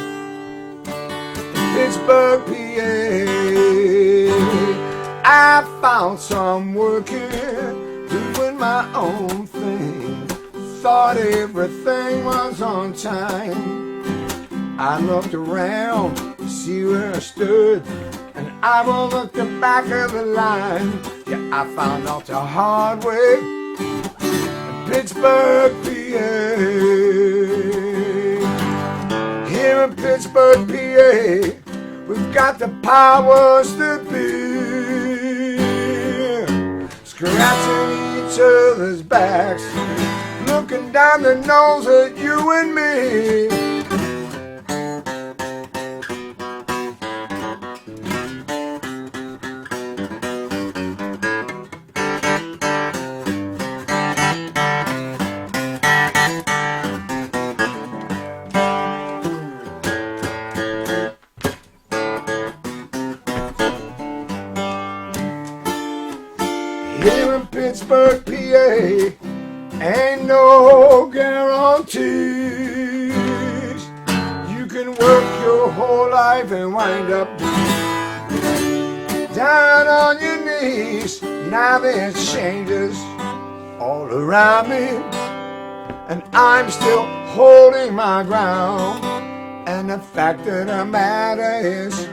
Pittsburgh, PA. I found some work here, doing my own thing. Thought everything was on time. I looked around to see where I stood, and I overlooked the back of the line. Yeah, I found out the hard way in Pittsburgh, PA. Here in Pittsburgh, PA, we've got the powers that be, scratching each other's backs, looking down the nose at you and me. Here in Pittsburgh, PA, ain't no guarantees. You can work your whole life and wind up down on your knees. Now there's changes all around me, and I'm still holding my ground. And the fact of the matter is,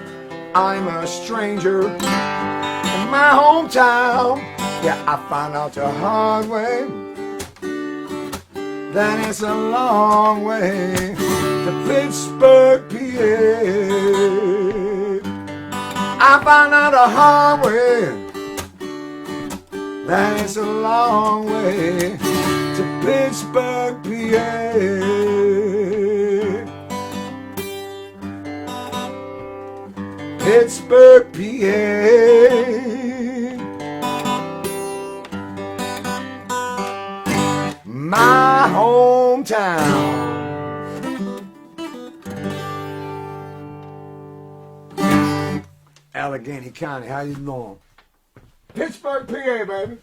I'm a stranger in my hometown. Yeah, I found out the hard way that it's a long way to Pittsburgh, PA. I found out the hard way That's a long way to Pittsburgh, PA. Pittsburgh, PA. My hometown. Allegheny County, how you doing? Pittsburgh, PA, baby.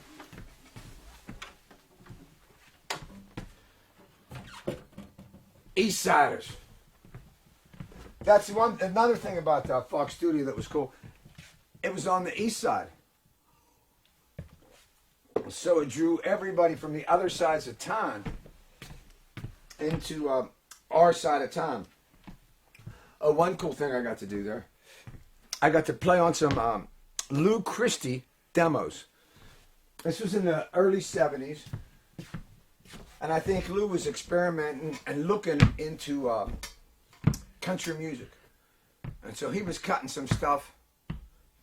East Siders. That's another thing about Fox Studio that was cool. It was on the east side. So it drew everybody from the other sides of town into our side of town. Oh, one cool thing I got to do there. I got to play on some Lou Christie demos. This was in the early 70s. And I think Lou was experimenting and looking into country music. And so he was cutting some stuff,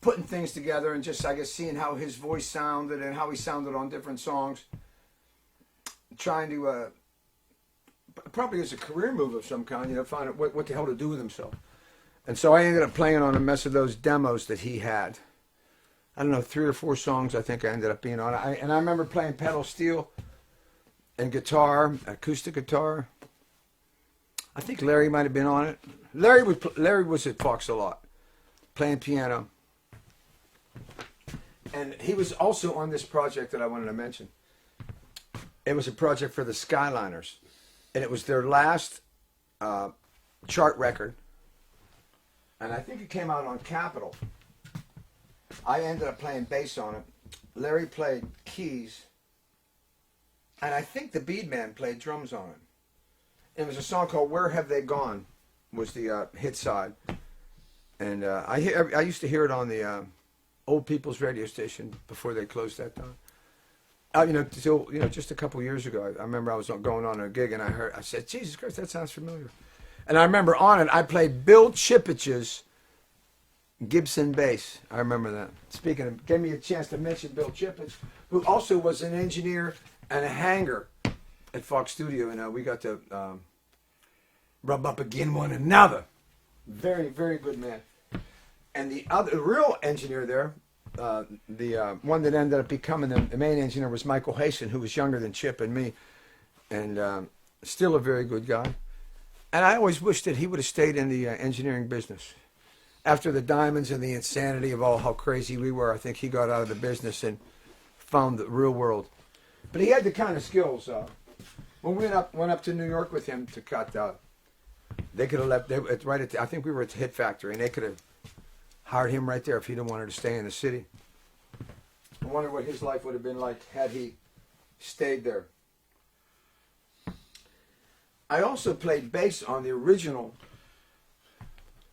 putting things together, and just, I guess, seeing how his voice sounded and how he sounded on different songs. Trying to, probably as a career move of some kind, find out what the hell to do with himself. And so I ended up playing on a mess of those demos that he had. I don't know, 3 or 4 songs I think I ended up being on. And I remember playing pedal steel and guitar, acoustic guitar. I think Larry might have been on it. Larry was at Fox a lot, playing piano. And he was also on this project that I wanted to mention. It was a project for the Skyliners. And it was their last chart record. And I think it came out on Capitol. I ended up playing bass on it. Larry played keys. And I think the Bead Man played drums on it. It was a song called "Where Have They Gone" was the hit side. And I used to hear it on the Old People's radio station before they closed that down. Till just a couple years ago, I remember I was going on a gig and I said, "Jesus Christ, that sounds familiar." And I remember on it, I played Bill Chippich's Gibson bass. I remember that. Speaking of, gave me a chance to mention Bill Chippich, who also was an engineer and a hanger at Fox Studio, and we got to rub up against one another. Very, very good man. And the real engineer there, the one that ended up becoming the main engineer, was Michael Hasten, who was younger than Chip and me, and still a very good guy. And I always wished that he would have stayed in the engineering business. After the diamonds and the insanity of all how crazy we were, I think he got out of the business and found the real world. But he had the kind of skills. When we went up to New York with him to cut, they could have left. I think we were at the Hit Factory, and they could have hired him right there if he didn't want to stay in the city. I wonder what his life would have been like had he stayed there. I also played bass on the original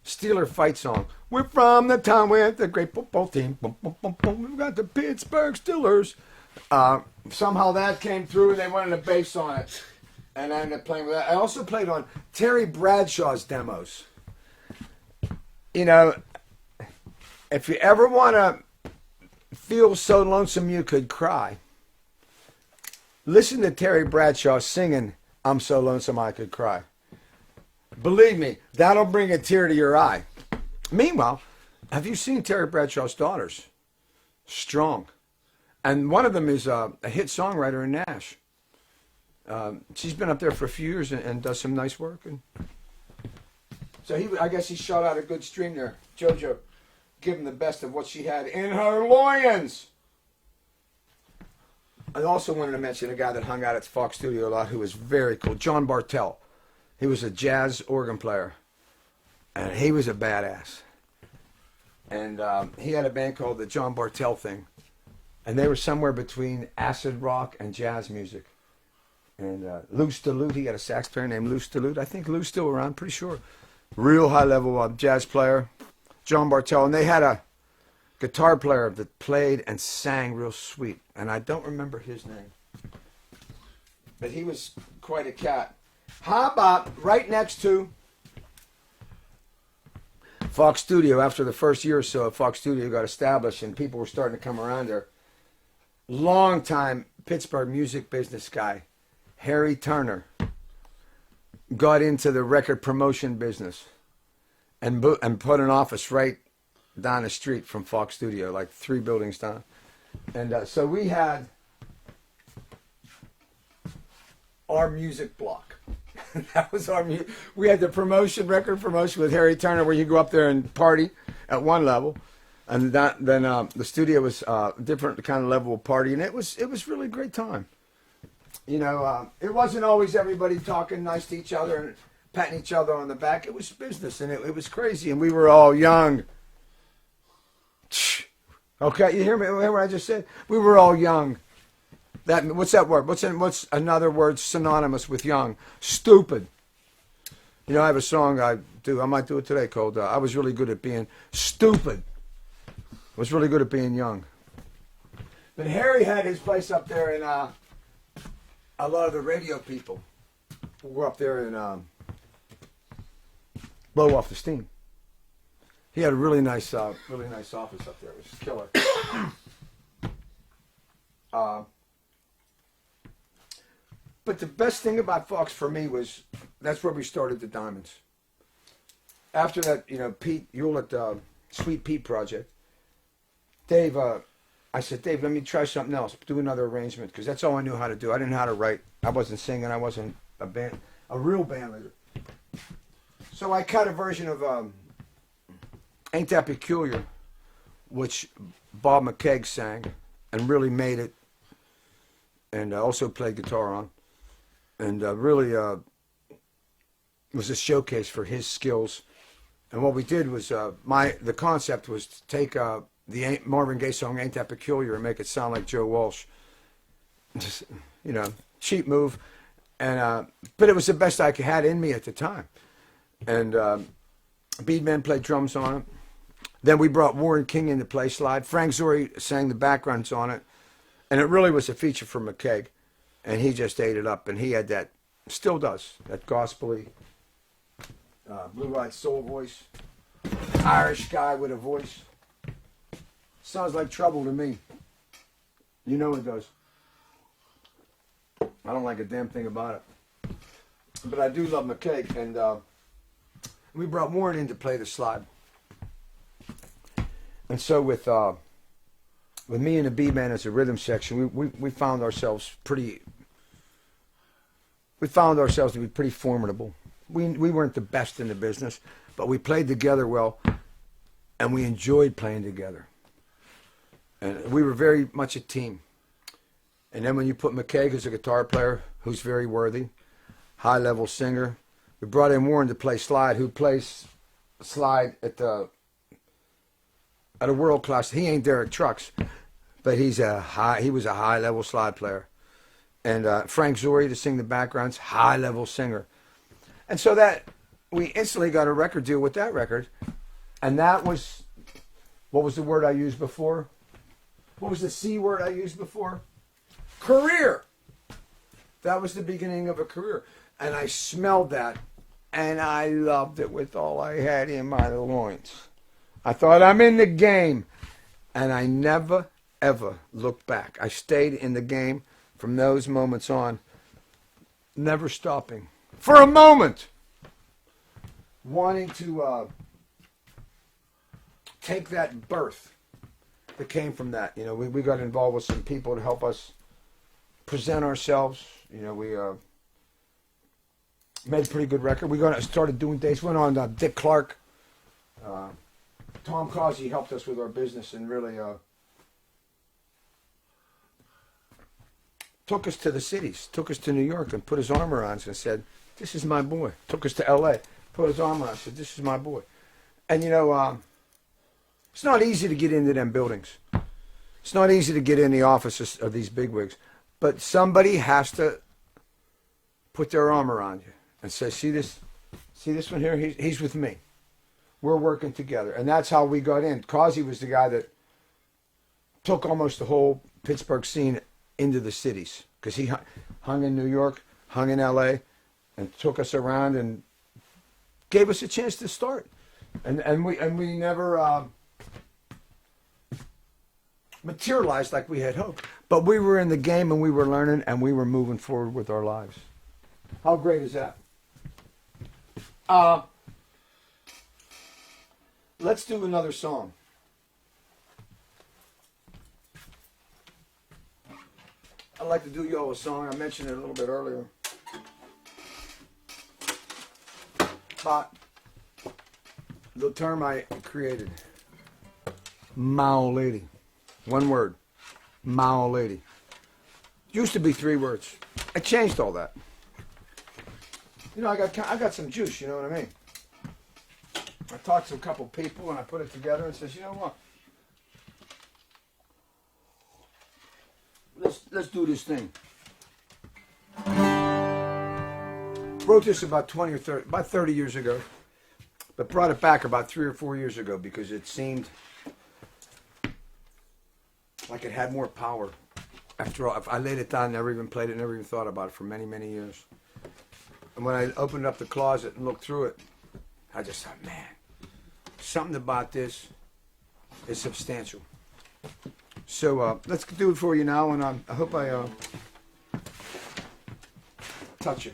Steeler fight song. We're from the town with the great football team. Boom, boom, boom, boom. We've got the Pittsburgh Steelers. Somehow that came through and they wanted a bass on it. And I ended up playing with that. I also played on Terry Bradshaw's demos. If you ever want to feel so lonesome you could cry, listen to Terry Bradshaw singing "I'm So Lonesome I Could Cry." Believe me, that'll bring a tear to your eye. Meanwhile, have you seen Terry Bradshaw's daughters? Strong. And one of them is a hit songwriter in Nash. She's been up there for a few years and does some nice work. And so I guess he shot out a good stream there. JoJo, give him the best of what she had in her loins. I also wanted to mention a guy that hung out at Fox Studio a lot who was very cool, John Bartell. He was a jazz organ player, and he was a badass. And he had a band called the John Bartell Thing, and they were somewhere between acid rock and jazz music. And Lou Stallute, he had a sax player named Lou Stallute. I think Lou's still around, pretty sure. Real high-level jazz player, John Bartell. And they had a guitar player that played and sang real sweet, and I don't remember his name. But he was quite a cat. How about right next to Fox Studio, after the first year or so of Fox Studio got established and people were starting to come around there, longtime Pittsburgh music business guy, Harry Turner, got into the record promotion business and put an office right down the street from Fox Studio, like 3 buildings down. And so we had our music block. That was our music. We had the record promotion with Harry Turner, where you go up there and party at one level, and then the studio was a different kind of level of party, and it was really a great time. You know, it wasn't always everybody talking nice to each other and patting each other on the back. It was business, and it was crazy, and we were all young. Okay, you hear me? What I just said? We were all young. What's that word? What's another word synonymous with young? Stupid. You know, I have a song I might do it today, called I was really good at being stupid. I was really good at being young. But Harry had his place up there, and a lot of the radio people were up there and blow off the steam. He had a really nice office up there. It was killer. But the best thing about Fox for me was that's where we started the Diamonds. After that, you know, Pete Hewlett, Sweet Pete project, Dave, I said, Dave, let me try something else. Do another arrangement, because that's all I knew how to do. I didn't know how to write. I wasn't singing. I wasn't a real band leader. So I cut a version of Ain't That Peculiar, which Bob McKeag sang and really made it, and also played guitar on, and really was a showcase for his skills. And what we did was the concept was to take the Marvin Gaye song Ain't That Peculiar and make it sound like Joe Walsh. Just, you know, cheap move, and but it was the best I had in me at the time. And Beadman played drums on it. Then we brought Warren King in to play slide. Frank Zori sang the backgrounds on it. And it really was a feature for McKeag. And he just ate it up. And he had that, still does, that gospel-y, blue-eyed soul voice. Irish guy with a voice. Sounds like trouble to me. You know it does. I don't like a damn thing about it. But I do love McKeag. And we brought Warren in to play the slide. And so with me and the B-Man as a rhythm section, we found ourselves to be pretty formidable. We weren't the best in the business, but we played together well, and we enjoyed playing together. And we were very much a team. And then when you put McKeag as a guitar player, who's very worthy, high-level singer, we brought in Warren to play slide, who plays slide at a world class. He ain't Derek Trucks, but he was a high level slide player. And Frank Zori to sing the backgrounds, high level singer. And so that we instantly got a record deal with that record. And that was, what was the word I used before? What was the C word I used before? Career. That was the beginning of a career. And I smelled that, and I loved it with all I had in my loins. I thought, I'm in the game. And I never, ever looked back. I stayed in the game from those moments on, never stopping. For a moment. Wanting to take that birth that came from that. You know, we got involved with some people to help us present ourselves. You know, we made a pretty good record. We started doing dates. Went on Dick Clark. Tom Causey helped us with our business and really took us to the cities, took us to New York and put his arm around us and said, this is my boy. Took us to L.A., put his arm around us and said, this is my boy. And, you know, it's not easy to get into them buildings. It's not easy to get in the offices of these bigwigs. But somebody has to put their arm around you and say, see this one here? He's with me. We're working together. And that's how we got in. Causey was the guy that took almost the whole Pittsburgh scene into the cities. Because he hung in New York, hung in L.A., and took us around and gave us a chance to start. And we never materialized like we had hoped. But we were in the game and we were learning and we were moving forward with our lives. How great is that? Let's do another song. I'd like to do y'all a song. I mentioned it a little bit earlier. But the term I created, Mao Lady. One word, Mao Lady. Used to be 3 words. I changed all that. You know, I got some juice, you know what I mean? I talked to a couple people and I put it together and says, you know what? Let's do this thing. Wrote this about 30 years ago, but brought it back about 3 or 4 years ago because it seemed like it had more power. After all, if I laid it down, never even played it, never even thought about it for many, many years. And when I opened up the closet and looked through it, I just thought, man, something about this is substantial. So let's do it for you now, and I hope I touch you.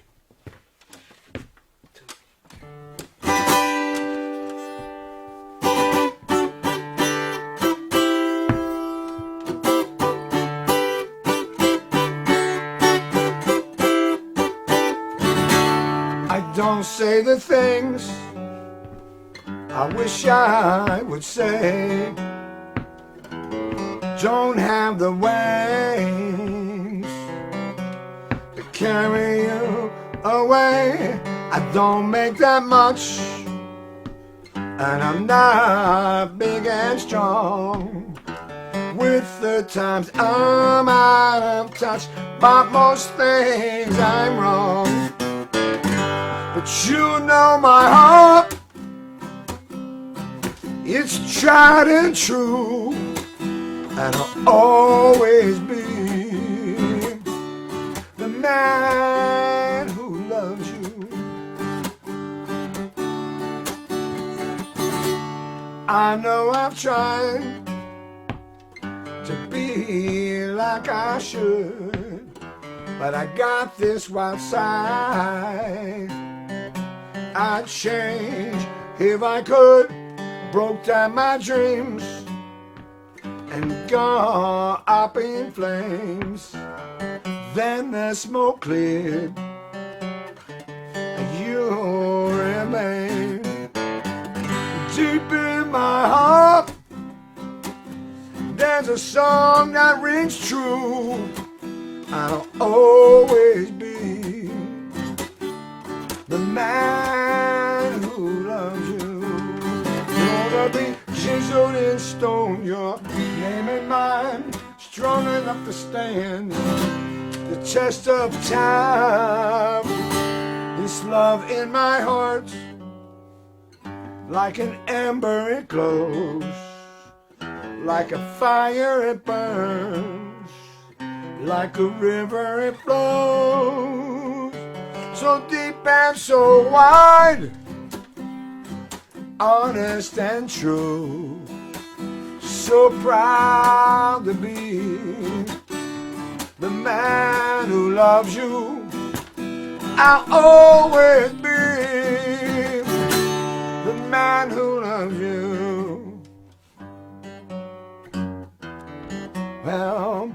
I don't say the things I wish I would say. Don't have the wings to carry you away. I don't make that much, and I'm not big and strong. With the times I'm out of touch, but most things I'm wrong. But you know my heart, it's tried and true, and I'll always be the man who loves you. I know I've tried to be like I should, but I got this wild side. I'd change if I could, broke down my dreams and gone up in flames. Then the smoke cleared, and you remain deep in my heart. There's a song that rings true, and I'll always be the man who loves you. Gonna be chiseled in stone, your name and mine, strong enough to stand the test of time. This love in my heart, like an ember it glows, like a fire it burns, like a river it flows, so deep and so wide, honest and true. So proud to be the man who loves you. I'll always be the man who loves you. Well,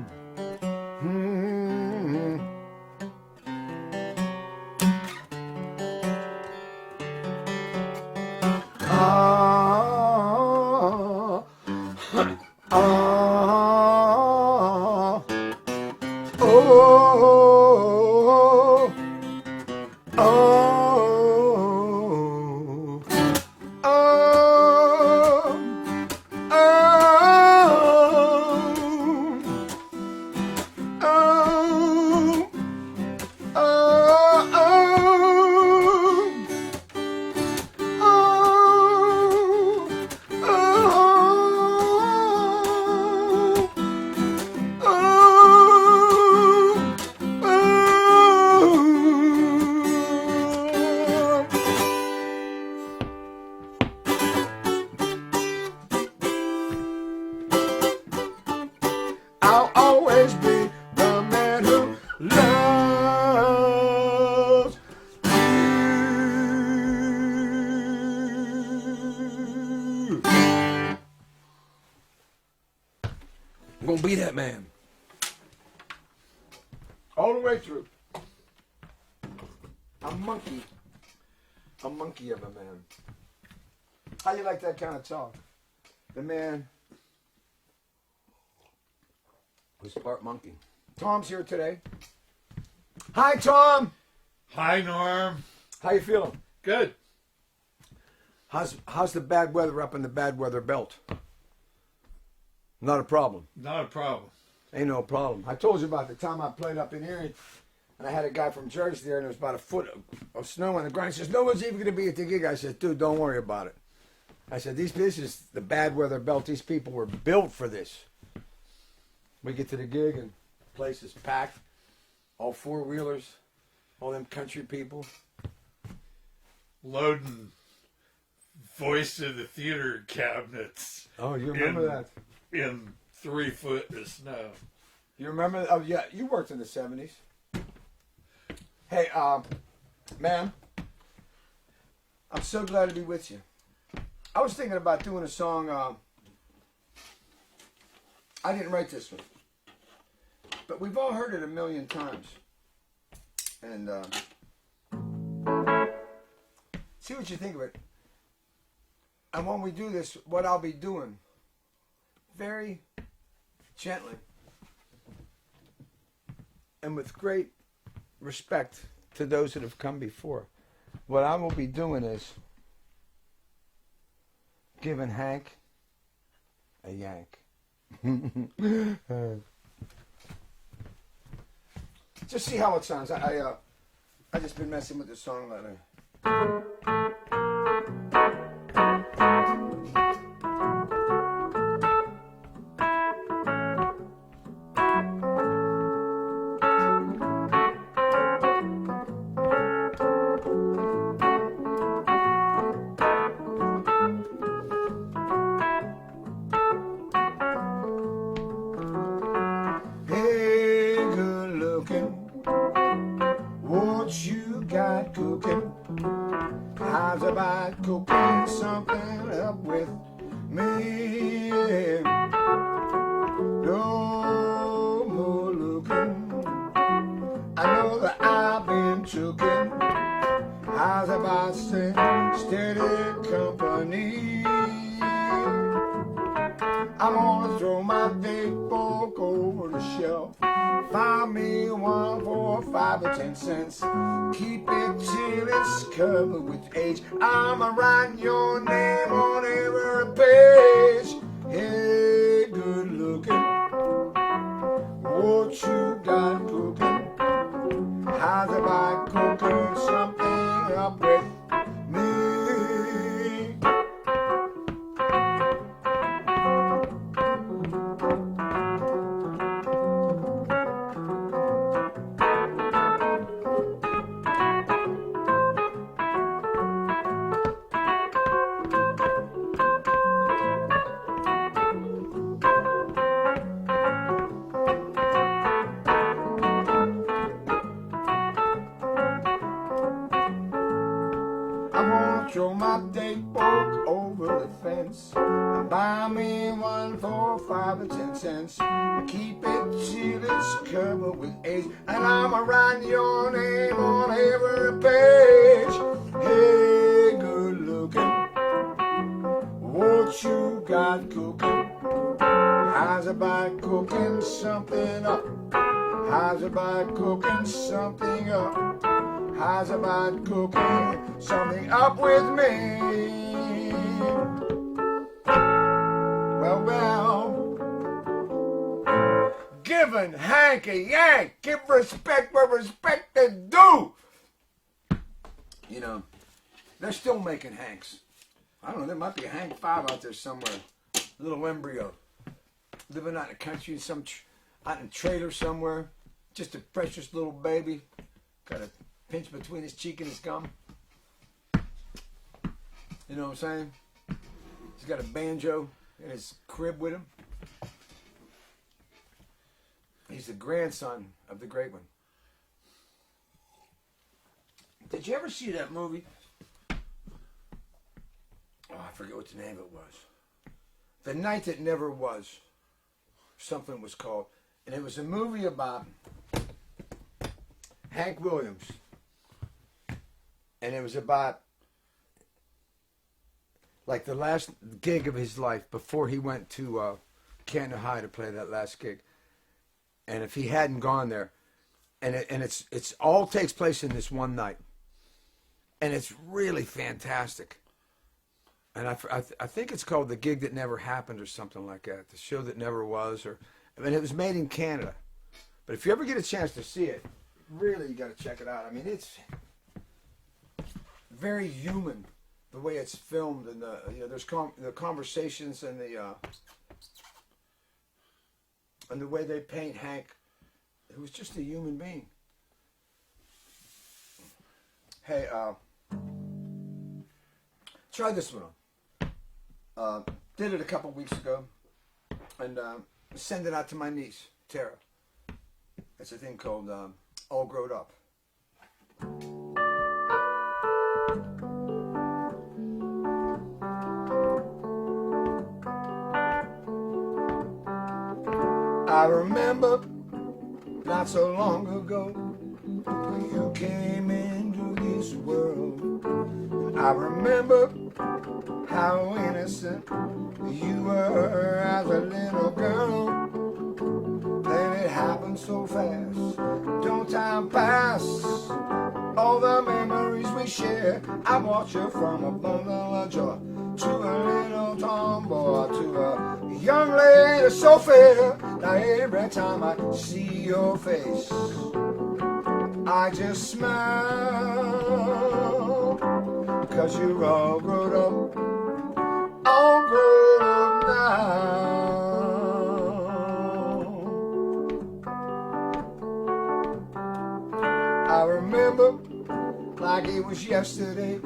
I'll always be the man who loves you. I'm gonna be that man. All the way through. A monkey of a man. How you like that kind of talk? The man who's part monkey. Tom's here today. Hi, Tom. Hi, Norm. How you feeling? Good. How's the bad weather up in the bad weather belt? Not a problem. Not a problem. Ain't no problem. I told you about the time I played up in Erie, and I had a guy from Jersey there, and there was about a foot of snow on the ground. He says, no one's even going to be at the gig. I said, dude, don't worry about it. I said, this is the bad weather belt. These people were built for this. We get to the gig, and the place is packed. All four-wheelers, all them country people. Loading voice of the theater cabinets. Oh, you remember that? In 3 foot of snow. You remember? Oh, yeah, you worked in the 70s. Hey, man, I'm so glad to be with you. I was thinking about doing a song. I didn't write this one, but we've all heard it a million times. And see what you think of it. And when we do this, what I'll be doing, very gently and with great respect to those that have come before, what I will be doing is giving Hank a yank. Just see how it sounds. I just been messing with the song lately. How's about cooking something up with me? No more looking. I know that I've been choking. How's about steady company? I'm gonna throw my big book over the shelf. Find me 1 for 5 or 10 cents. Keep it till it's covered with age. I'ma write your name on every page. Hey, good looking, what you got cooking? How's about cooking something up with me? Throw my date book over the fence. Buy me 1 for 5 or 10 cents. Keep it till it's covered with age. And I'ma write your name on every page. Hey, good looking, what you got cooking? How's about cooking something up? How's about cooking something up? How's about cooking something up with me? Well, giving Hank a yank. Give respect where respect is due. You know, they're still making Hanks. I don't know, there might be a Hank 5 out there somewhere. A little embryo. Living out in the country, out in a trailer somewhere. Just a precious little baby. Got a pinch between his cheek and his gum. You know what I'm saying? He's got a banjo in his crib with him. He's the grandson of the great one. Did you ever see that movie? Oh, I forget what the name of it was. The Night That Never Was. Something was called. And it was a movie about Hank Williams. And it was about like the last gig of his life before he went to Canton High to play that last gig. And if he hadn't gone there, and it's all takes place in this one night. And it's really fantastic. And I think it's called The Gig That Never Happened or something like that. The Show That Never Was. I mean, it was made in Canada. But if you ever get a chance to see it, really you got to check it out. I mean, it's very human the way it's filmed, and there's the conversations and the way they paint Hank, who was just a human being. Hey, try this one on. Did it a couple weeks ago, and send it out to my niece, Tara. It's a thing called All Growed Up. I remember not so long ago you came into this world. I remember how innocent you were as a little girl. Then it happened so fast. Don't time pass? All the memories we share. I watch you from a bundle of joy to a little tomboy, to a young lady so fair. Now every time I see your face, I just smile, 'cause you're all grown up, all grown up now. I remember like it was yesterday,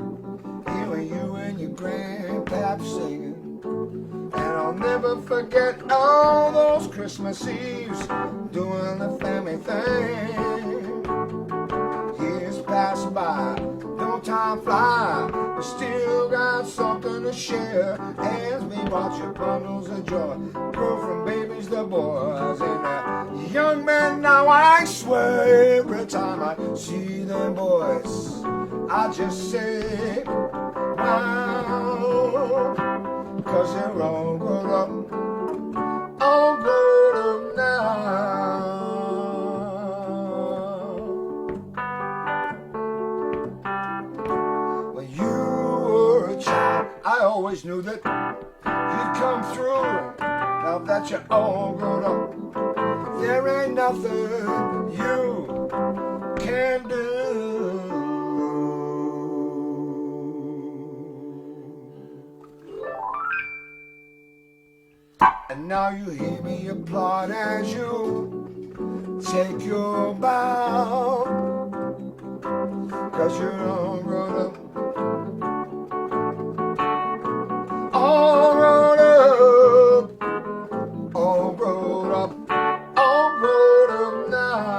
hearing you and your grandpap singing. And I'll never forget all those Christmas Eves doing the family thing. Years pass by, no time fly, but still got something to share as we watch your bundles of joy grow from babies to boys. And young men now, I swear, every time I see them boys, I just say, wow, 'cause they're all grown up, all grown up now. When you were a child, I always knew that you'd come through. Now that you're all grown up, there ain't nothing you can do. And now you hear me applaud as you take your bow, 'cause you're all grown up, all grown up, all grown up, all grown up now.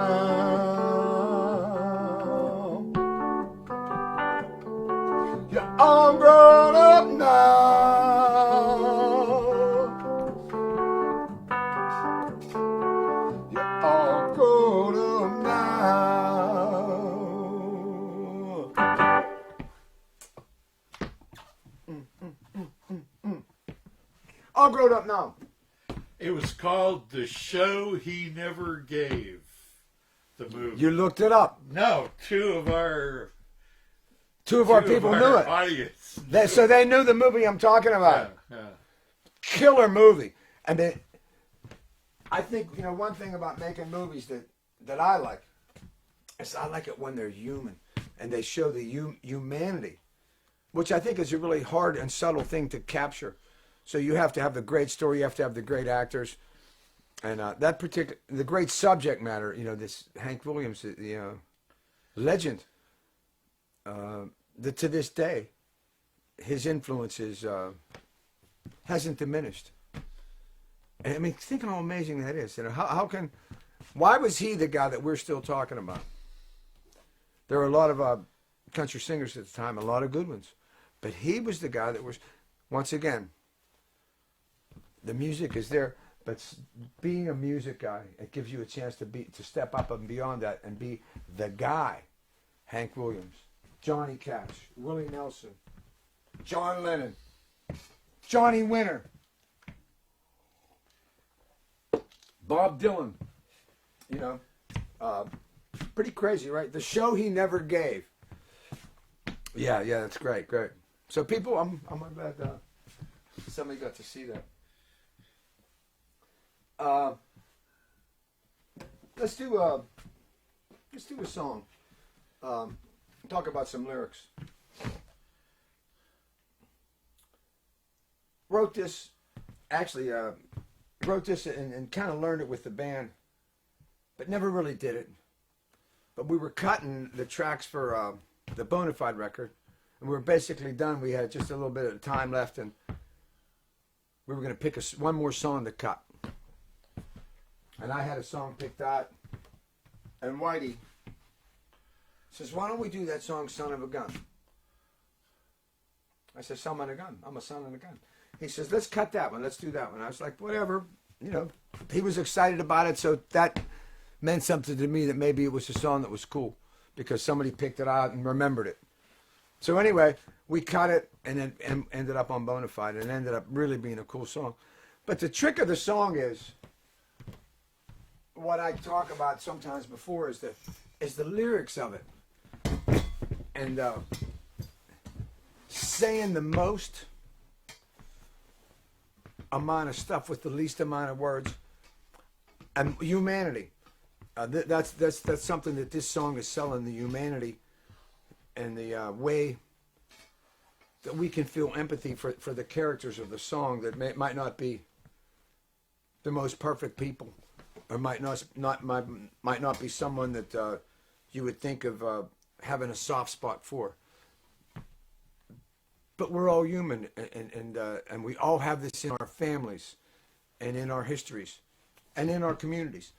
You're all grown up now. All grown up now. All grown up now. It was called The Show He Never Gave. The movie. You looked it up. No, two of our people knew it. Audience. So they knew the movie I'm talking about. Yeah. Killer movie. I mean, I think, one thing about making movies that I like is I like it when they're human and they show the humanity, which I think is a really hard and subtle thing to capture. So you have to have the great story, you have to have the great actors, and the great subject matter. This Hank Williams, legend. That to this day, his influence hasn't diminished. And I mean, think how amazing that is. How can Why was he the guy that we're still talking about? There were a lot of country singers at the time, a lot of good ones. But he was the guy that was, once again, the music is there, but being a music guy, it gives you a chance to step up and beyond that and be the guy. Hank Williams, Johnny Cash, Willie Nelson, John Lennon, Johnny Winter, Bob Dylan. You know, pretty crazy, right? The show he never gave. Yeah, that's great. So people, I'm glad somebody got to see that. Let's do a song. Talk about some lyrics. Wrote this and kind of learned it with the band, but never really did it. But we were cutting the tracks for the Bonafide record, and we were basically done. We had just a little bit of time left, and we were going to pick one more song to cut. And I had a song picked out, and Whitey says, "Why don't we do that song, Son of a Gun?" I said, "Son of a gun. I'm a son of a gun." He says, "Let's cut that one. Let's do that one." I was like, whatever. You know, he was excited about it, so that meant something to me, that maybe it was a song that was cool because somebody picked it out and remembered it. So anyway, we cut it and then ended up on Bonafide, and it ended up really being a cool song. But the trick of the song is, what I talk about sometimes before is the lyrics of it. And saying the most amount of stuff with the least amount of words, and humanity. That's something that this song is selling, the humanity and the way that we can feel empathy for the characters of the song that might not be the most perfect people, or might not be someone that you would think of having a soft spot for. But we're all human, and we all have this in our families, and in our histories, and in our communities.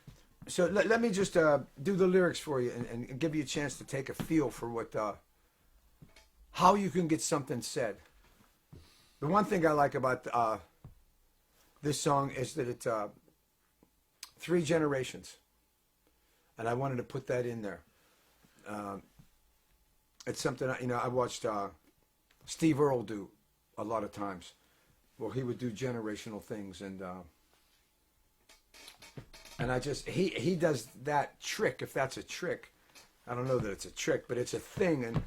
So let me just do the lyrics for you and give you a chance to take a feel for what how you can get something said. The one thing I like about this song is that it's 3 generations, and I wanted to put that in there. It's something I watched Steve Earle do a lot of times. Well, he would do generational things, and he does that trick, if that's a trick. I don't know that it's a trick, but it's a thing. And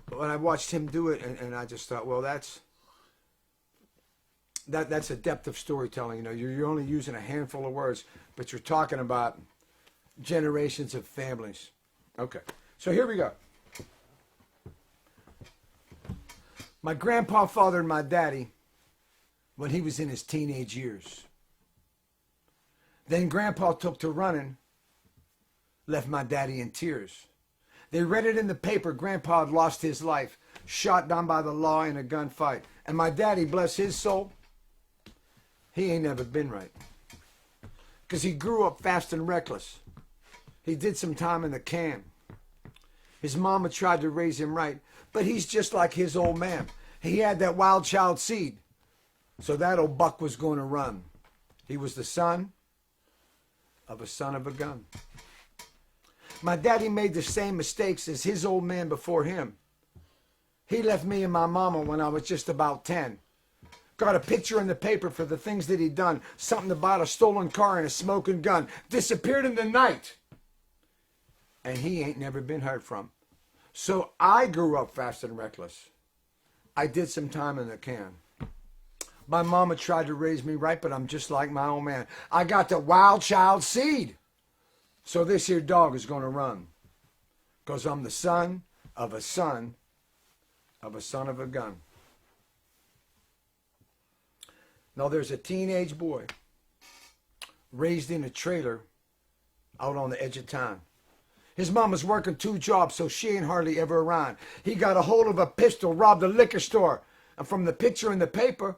when I watched him do it, and I just thought, well, that's a depth of storytelling. You know, you're only using a handful of words, but you're talking about generations of families. Okay, so here we go. My grandpa fathered my daddy when he was in his teenage years. Then Grandpa took to running, left my daddy in tears. They read it in the paper, Grandpa had lost his life, shot down by the law in a gunfight. And my daddy, bless his soul, he ain't never been right. 'Cause he grew up fast and reckless. He did some time in the can. His mama tried to raise him right, but he's just like his old man. He had that wild child seed, so that old buck was going to run. He was the son of a son of a gun. My daddy made the same mistakes as his old man before him. He left me and my mama when I was just about 10. Got a picture in the paper for the things that he'd done. Something about a stolen car and a smoking gun. Disappeared in the night. And he ain't never been heard from. So I grew up fast and reckless. I did some time in the can. My mama tried to raise me right, but I'm just like my old man. I got the wild child seed. So this here dog is going to run. 'Cause I'm the son of a son of a son of a gun. Now there's a teenage boy raised in a trailer out on the edge of town. His mama's working 2 jobs, so she ain't hardly ever around. He got a hold of a pistol, robbed a liquor store. And from the picture in the paper,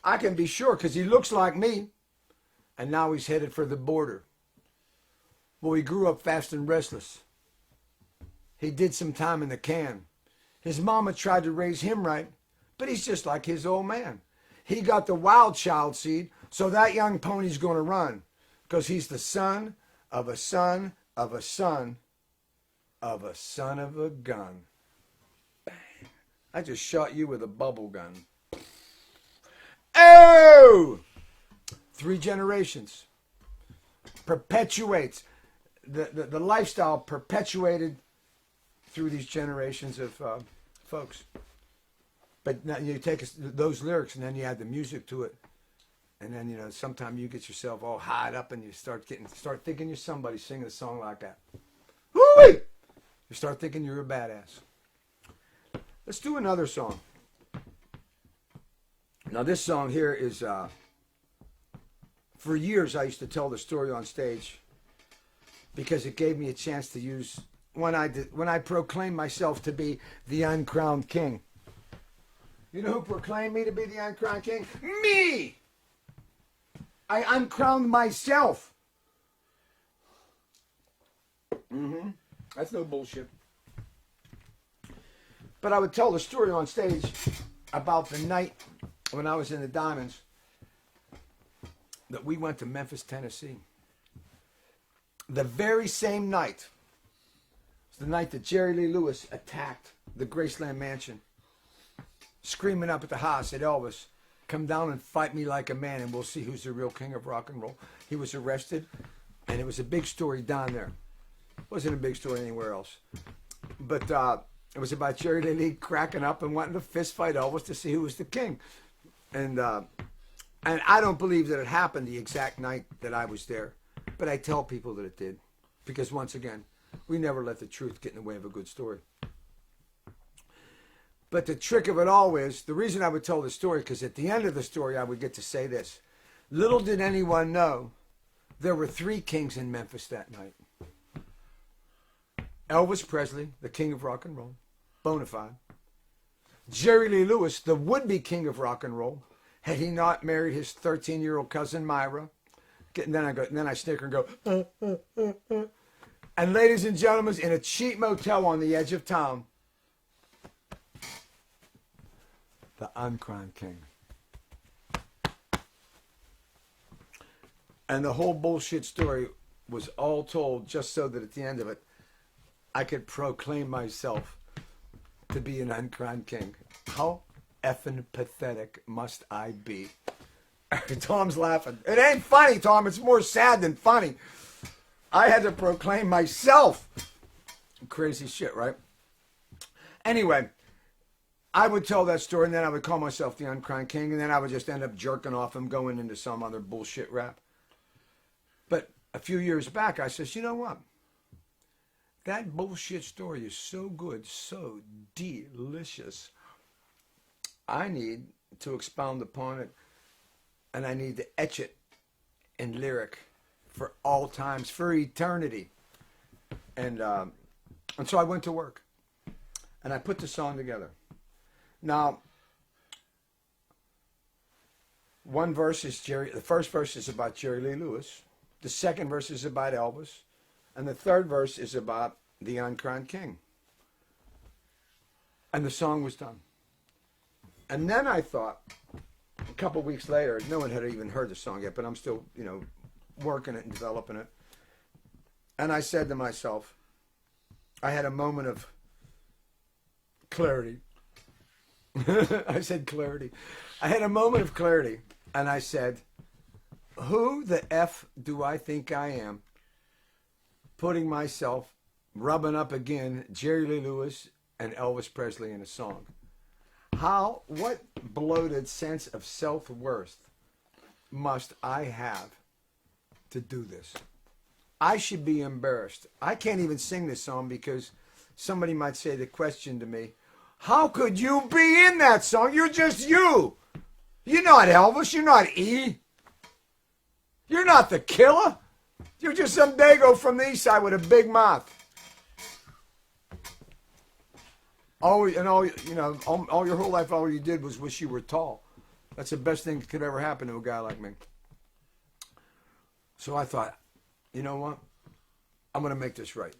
I can be sure, 'cause he looks like me. And now he's headed for the border. Well, he grew up fast and restless. He did some time in the can. His mama tried to raise him right, but he's just like his old man. He got the wild child seed, so that young pony's going to run, because he's the son of a son of a son of a son of a gun. Bang. I just shot you with a bubble gun. Oh! 3 generations. Perpetuates. The lifestyle perpetuated through these generations of folks. But now you take those lyrics and then you add the music to it. And then, sometimes you get yourself all highed up and you start thinking you're somebody singing a song like that. Woo-wee! You start thinking you're a badass. Let's do another song. Now this song here is, for years I used to tell the story on stage because it gave me a chance to use, when I proclaimed myself to be the uncrowned king. You know who proclaimed me to be the uncrowned king? Me! I uncrowned myself. That's no bullshit. But I would tell the story on stage about the night when I was in the Diamonds that we went to Memphis, Tennessee. The very same night was the night that Jerry Lee Lewis attacked the Graceland Mansion, screaming up at the house at Elvis, "Come down and fight me like a man and we'll see who's the real king of rock and roll." He was arrested, and it was a big story down there. It wasn't a big story anywhere else. But it was about Jerry Lee cracking up and wanting to fist fight Elvis to see who was the king. And I don't believe that it happened the exact night that I was there. But I tell people that it did. Because once again, we never let the truth get in the way of a good story. But the trick of it all is, the reason I would tell the story, because at the end of the story I would get to say this. Little did anyone know, there were 3 kings in Memphis that night. Elvis Presley, the king of rock and roll, bona fide. Jerry Lee Lewis, the would-be king of rock and roll, had he not married his 13-year-old cousin Myra. And then I snicker and go, And ladies and gentlemen, in a cheap motel on the edge of town, the uncrowned king. And the whole bullshit story was all told just so that at the end of it, I could proclaim myself to be an uncrowned king. How effing pathetic must I be? Tom's laughing. It ain't funny, Tom. It's more sad than funny. I had to proclaim myself. Crazy shit, right? Anyway, I would tell that story, and then I would call myself the uncrowned king, and then I would just end up jerking off and going into some other bullshit rap. But a few years back, I says, you know what? That bullshit story is so good, so delicious. I need to expound upon it, and I need to etch it in lyric for all times, for eternity. And so I went to work, and I put the song together. Now, one verse is the first verse is about Jerry Lee Lewis. The second verse is about Elvis. And the third verse is about the uncrowned king. And the song was done. And then I thought, a couple weeks later, no one had even heard the song yet, but I'm still, working it and developing it. And I said to myself, I had a moment of clarity. I said clarity. I had a moment of clarity, and I said, who the F do I think I am? Putting myself, rubbing up again, Jerry Lee Lewis and Elvis Presley in a song. What bloated sense of self-worth must I have to do this? I should be embarrassed. I can't even sing this song because somebody might say the question to me, how could you be in that song? You're just you. You're not Elvis. You're not E. You're not the Killer. You're just some dago from the east side with a big mouth. All your whole life, all you did was wish you were tall. That's the best thing that could ever happen to a guy like me. So I thought, you know what? I'm going to make this right.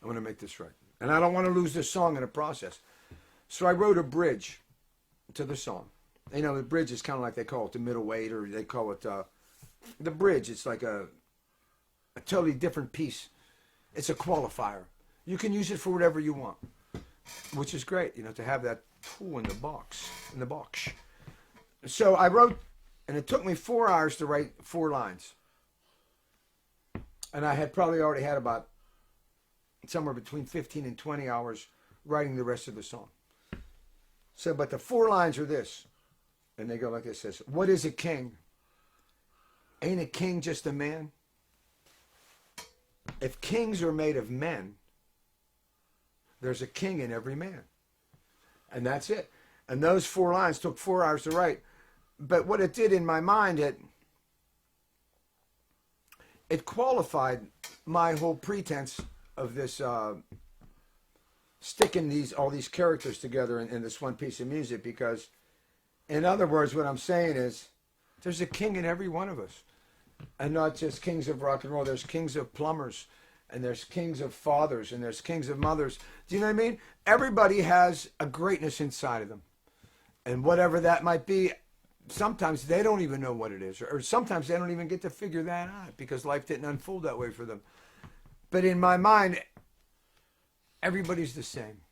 I'm going to make this right. And I don't want to lose this song in the process. So I wrote a bridge to the song. You know, the bridge is kind of like they call it the middle eight, or they call it the bridge. It's like a totally different piece. It's a qualifier. You can use it for whatever you want, which is great, you know, to have that tool in the box. So I wrote, and it took me 4 hours to write 4 lines. And I had probably already had about somewhere between 15 and 20 hours writing the rest of the song. So, but the 4 lines are this. And they go like this. Says, what is a king? Ain't a king just a man? If kings are made of men, there's a king in every man. And that's it. And those 4 lines took 4 hours to write. But what it did in my mind, it qualified my whole pretense of this sticking all these characters together in this one piece of music, because in other words, what I'm saying is there's a king in every one of us. And not just kings of rock and roll. There's kings of plumbers, and there's kings of fathers, and there's kings of mothers. Do you know what I mean? Everybody has a greatness inside of them. And whatever that might be, sometimes they don't even know what it is. Or sometimes they don't even get to figure that out because life didn't unfold that way for them. But in my mind, everybody's the same.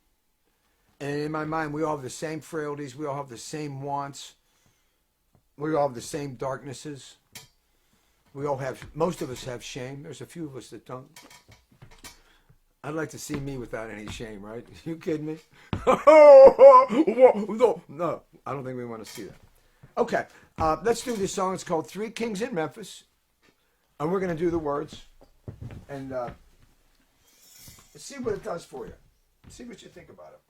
And in my mind, we all have the same frailties. We all have the same wants. We all have the same darknesses. Most of us have shame. There's a few of us that don't. I'd like to see me without any shame, right? You kidding me? No, I don't think we want to see that. Okay, let's do this song. It's called 3 Kings in Memphis. And we're going to do the words. And let's see what it does for you. See what you think about it.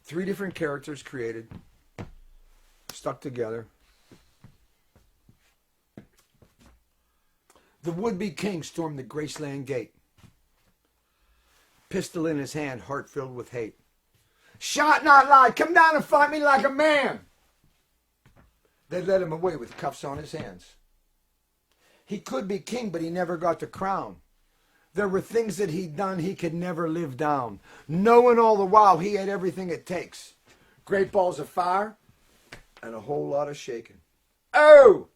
3 different characters created, stuck together. The would-be king stormed the Graceland gate. Pistol in his hand, heart filled with hate. Shot not lied, come down and fight me like a man. They led him away with cuffs on his hands. He could be king, but he never got the crown. There were things that he'd done he could never live down. Knowing all the while he had everything it takes. Great balls of fire and a whole lot of shaking. Oh!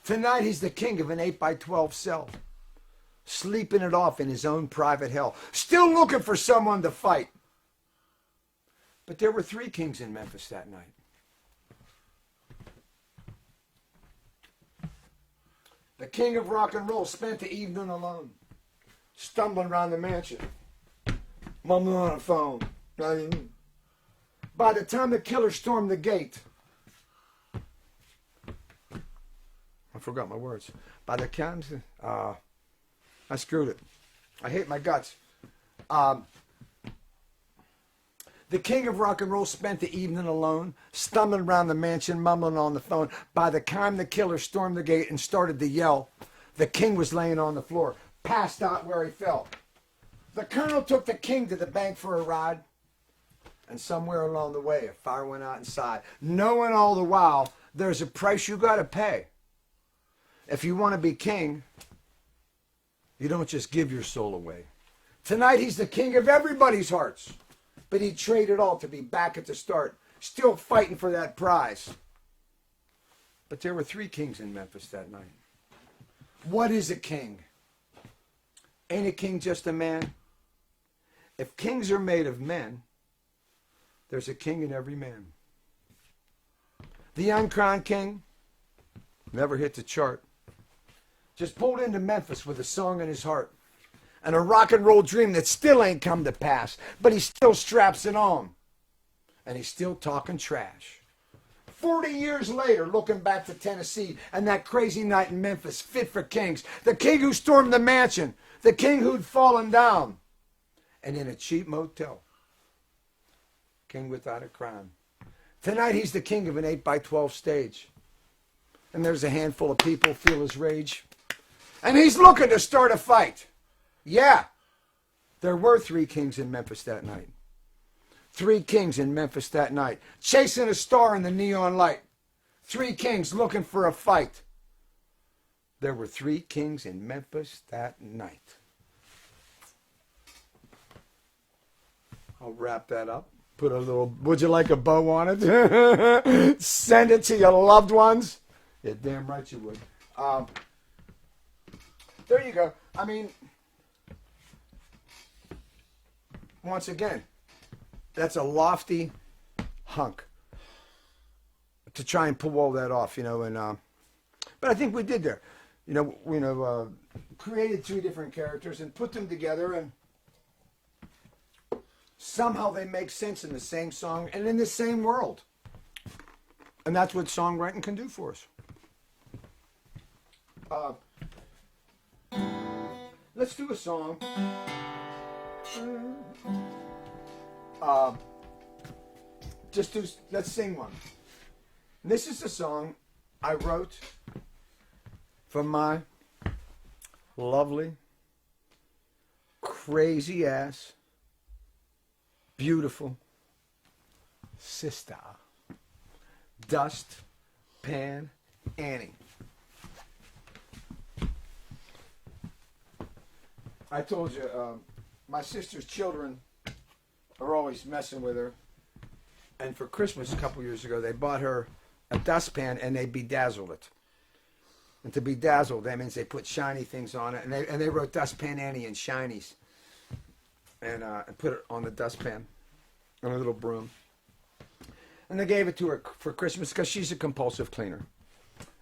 Tonight he's the king of an 8x12 cell. Sleeping it off in his own private hell. Still looking for someone to fight. But there were 3 kings in Memphis that night. The king of rock and roll spent the evening alone, stumbling around the mansion, mumbling on the phone. By the time the killer stormed the gate, I forgot my words. By the time, I screwed it. I hate my guts. The king of rock and roll spent the evening alone, stumbling around the mansion, mumbling on the phone. By the time the killer stormed the gate and started to yell, the king was laying on the floor, passed out where he fell. The colonel took the king to the bank for a ride, and somewhere along the way, a fire went out inside. Knowing all the while, there's a price you got to pay. If you want to be king, you don't just give your soul away. Tonight, he's the king of everybody's hearts. But he'd trade it all to be back at the start, still fighting for that prize. But there were 3 kings in Memphis that night. What is a king? Ain't a king just a man? If kings are made of men, there's a king in every man. The uncrowned king never hit the chart. Just pulled into Memphis with a song in his heart. And a rock and roll dream that still ain't come to pass. But he still straps it on. And he's still talking trash. 40 years later, looking back to Tennessee and that crazy night in Memphis, fit for kings. The king who stormed the mansion. The king who'd fallen down. And in a cheap motel. King without a crown. Tonight he's the king of an 8x12 stage. And there's a handful of people feel his rage. And he's looking to start a fight. Yeah, there were 3 kings in Memphis that night. 3 kings in Memphis that night, chasing a star in the neon light. 3 kings looking for a fight. There were 3 kings in Memphis that night. I'll wrap that up. Put a little, would you like a bow on it? Send it to your loved ones. Yeah, damn right you would. There you go. I mean, once again, that's a lofty hunk to try and pull all that off, and but I think we did there. Created 3 different characters and put them together, and somehow they make sense in the same song and in the same world. And that's what songwriting can do for us. Let's do a song. Let's sing one. This is a song I wrote for my lovely, crazy ass, beautiful sister, Dust Pan Annie. I told you, my sister's children are always messing with her. And for Christmas a couple years ago, they bought her a dustpan and they bedazzled it. And to bedazzle, that means they put shiny things on it. And they wrote Dustpan Annie in shinies. And put it on the dustpan on a little broom. And they gave it to her for Christmas because she's a compulsive cleaner.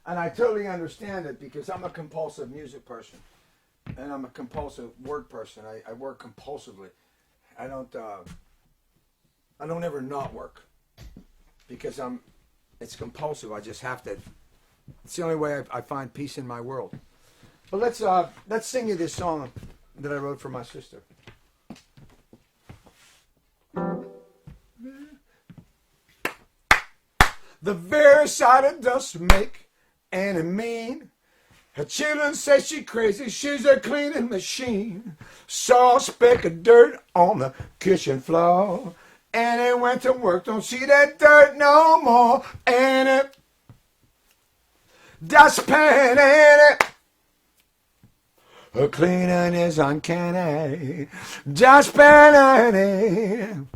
And I totally understand it because I'm a compulsive music person. And I'm a compulsive word person. I work compulsively. I don't ever not work because it's compulsive. I just have to. It's the only way I find peace in my world. But let's sing you this song that I wrote for my sister. The very sight of dust make Annie mean. Her children say she crazy, she's a cleaning machine. Saw a speck of dirt on the kitchen floor. Annie went to work, don't see that dirt no more. Annie, dustpan Annie, her cleaning is uncanny. Dustpan Annie.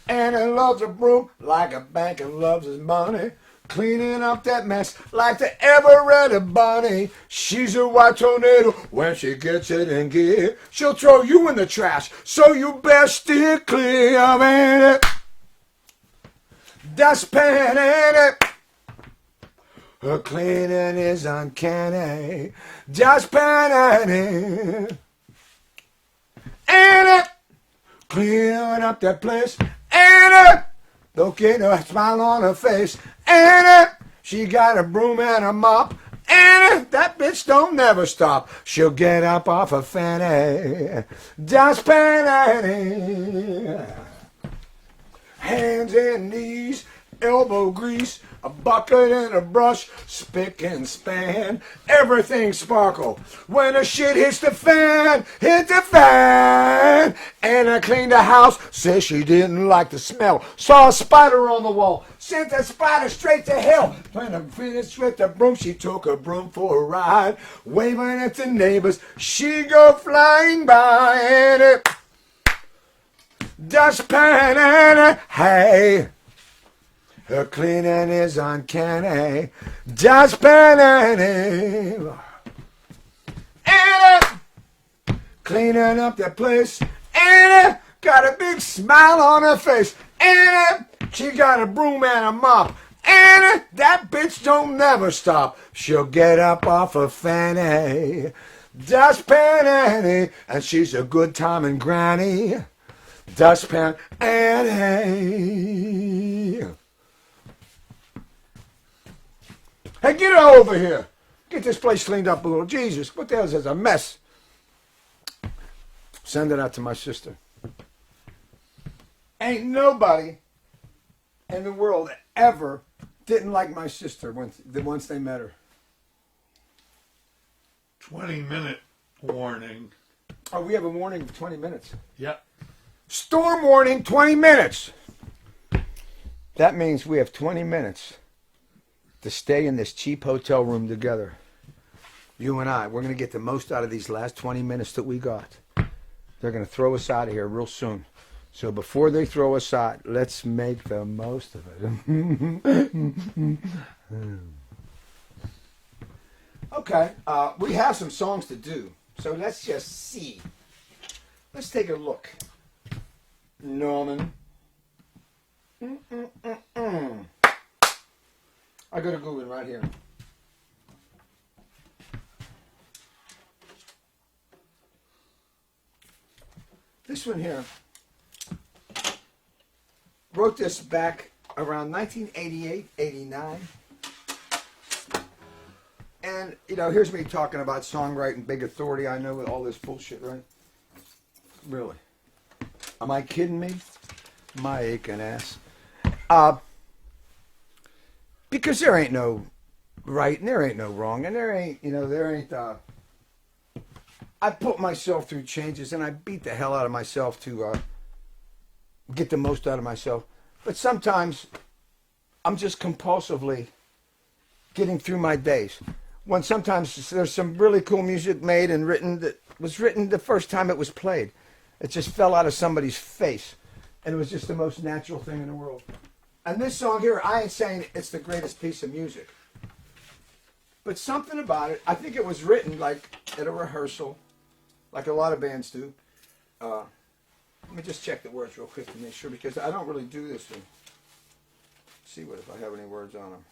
Annie loves a broom like a banker loves his money. Cleaning up that mess like the ever-ready bunny. She's a white tornado when she gets it in gear. She'll throw you in the trash, so you best steer clear of Annie. Dustpan Annie. Her cleaning is uncanny. Dustpan Annie. Annie. Cleaning up that place. Annie. Don't get no smile on her face. Annie, she got a broom and a mop. Annie, that bitch don't never stop. She'll get up off her fanny. Dustpan Annie. Hands and knees, elbow grease, a bucket and a brush, spick and span. Everything sparkle when the shit hits the fan. Hit the fan. Anna cleaned the house, says she didn't like the smell. Saw a spider on the wall, sent the spider straight to hell. When I finished with the broom, she took her broom for a ride. Waving at the neighbors, she go flying by. Annie, dustpan Annie, hey. Her cleaning is uncanny. Dustpan Annie. Annie. Cleaning up that place. Annie. Got a big smile on her face. Annie. She got a broom and a mop. Annie. That bitch don't never stop. She'll get up off her fanny. Dustpan Annie. And she's a good time and granny. Dustpan Annie. Hey, get her over here. Get this place cleaned up a little. Jesus, what the hell is this? A mess. Send it out to my sister. Ain't nobody in the world ever didn't like my sister once they met her. 20-minute warning. Oh, we have a warning of 20 minutes. Yep. Storm warning, 20 minutes. That means we have 20 minutes to stay in this cheap hotel room together. You and I, we're going to get the most out of these last 20 minutes that we got. They're going to throw us out of here real soon. So before they throw us out, let's make the most of it. Okay, we have some songs to do. So let's just see. Let's take a look. Norman. I got a good one right here. This one here, wrote this back around 1988, 89. And, you know, here's me talking about songwriting, big authority. I know all this bullshit, right? Really. Am I kidding me? My aching ass. Because there ain't no right and there ain't no wrong. And there ain't, I put myself through changes and I beat the hell out of myself to get the most out of myself. But sometimes I'm just compulsively getting through my days. When sometimes there's some really cool music made and written that was written the first time it was played. It just fell out of somebody's face. And it was just the most natural thing in the world. And this song here, I ain't saying it's the greatest piece of music. But something about it, I think it was written like at a rehearsal, like a lot of bands do. Let me just check the words real quick to make sure, because I don't really do this one. See what if I have any words on them.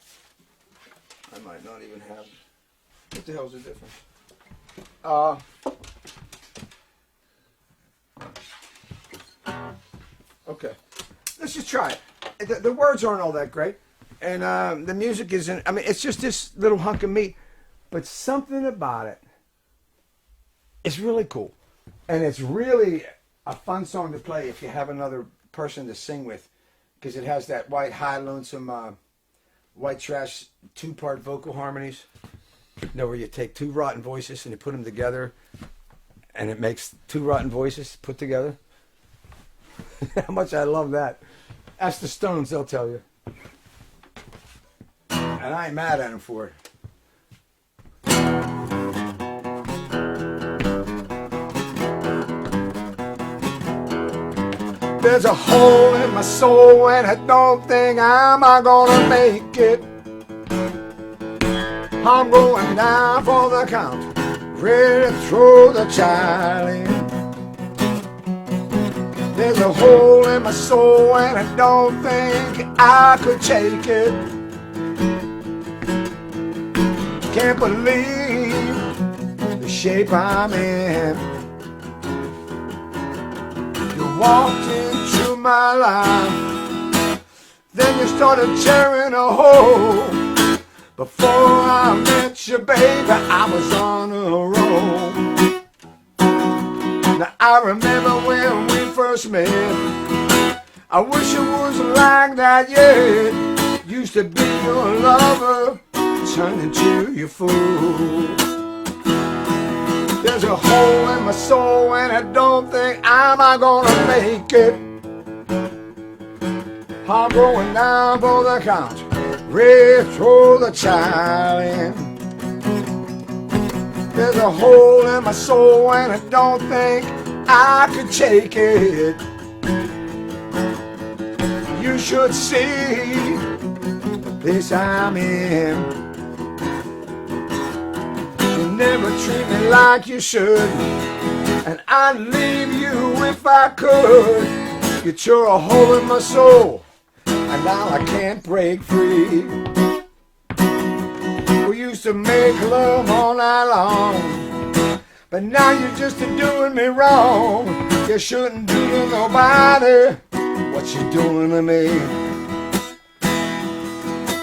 I might not even have. What the hell's the difference? Okay, let's just try it. The words aren't all that great, and the music isn't. I mean, it's just this little hunk of meat, but something about it is really cool, and it's really a fun song to play if you have another person to sing with, because it has that white, high, lonesome, white trash 2-part vocal harmonies. You know, where you take 2 rotten voices and you put them together, and it makes 2 rotten voices put together. How much I love that. Ask the Stones, they'll tell you. And I ain't mad at them for it. There's a hole in my soul and I don't think I'm gonna make it. I'm going down for the count, ready to throw the child in. There's a hole in my soul and I don't think I could take it. Can't believe the shape I'm in. You walked into my life, then you started tearing a hole. Before I met you, baby, I was on a roll. Now I remember when we first met. I wish it was like that yet. Used to be your lover, turned into your fool. There's a hole in my soul and I don't think I'm gonna make it. I'm going down for the count, ready to throw the child in. There's a hole in my soul and I don't think I could take it. You should see the place I'm in. You never treat me like you should, and I'd leave you if I could. You tore a hole in my soul, and now I can't break free. We used to make love all night long, but now you're just doing me wrong. You shouldn't do to nobody what you doing to me.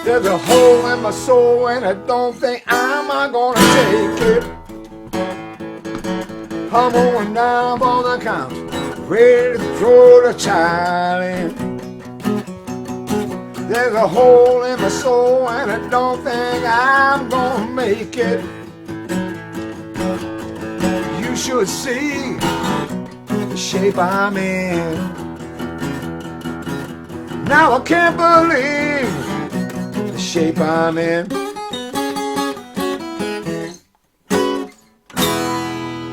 There's a hole in my soul and I don't think I'm gonna take it. I'm going down for the count, ready to throw the child in. There's a hole in my soul and I don't think I'm gonna make it. You should see the shape I'm in. Now I can't believe the shape I'm in.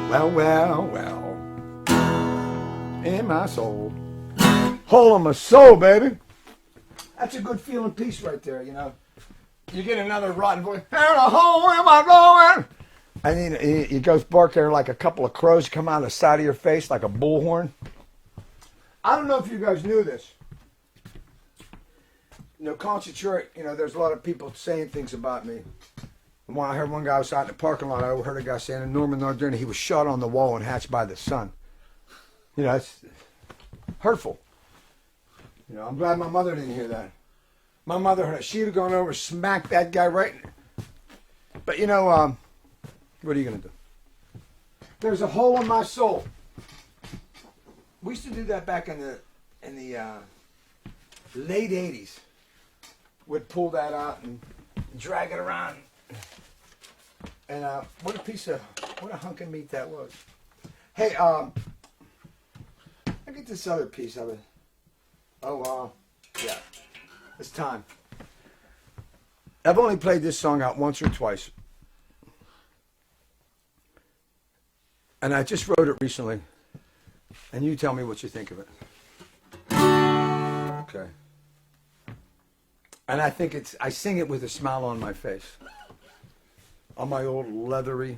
Well, well, well, in my soul. Hole in my soul, baby. That's a good feeling piece right there, you know. You get another rotten voice. There's a hole in my going. And then he goes bark there like a couple of crows come out of the side of your face like a bullhorn. I don't know if you guys knew this. You know, concentrate, you know, there's a lot of people saying things about me. When I heard one guy was out in the parking lot, I overheard a guy saying, Norman Nardini, he was shot on the wall and hatched by the sun. You know, it's hurtful. You know, I'm glad my mother didn't hear that. My mother heard it. She'd have gone over and smacked that guy right. But, you know, what are you going to do? There's a hole in my soul. We used to do that back in the late 80s. We'd pull that out and drag it around. And what a hunk of meat that was. Hey, I get this other piece of it. Oh, yeah. It's time. I've only played this song out once or twice. And I just wrote it recently. And you tell me what you think of it. Okay. And I sing it with a smile on my face. On my old leathery,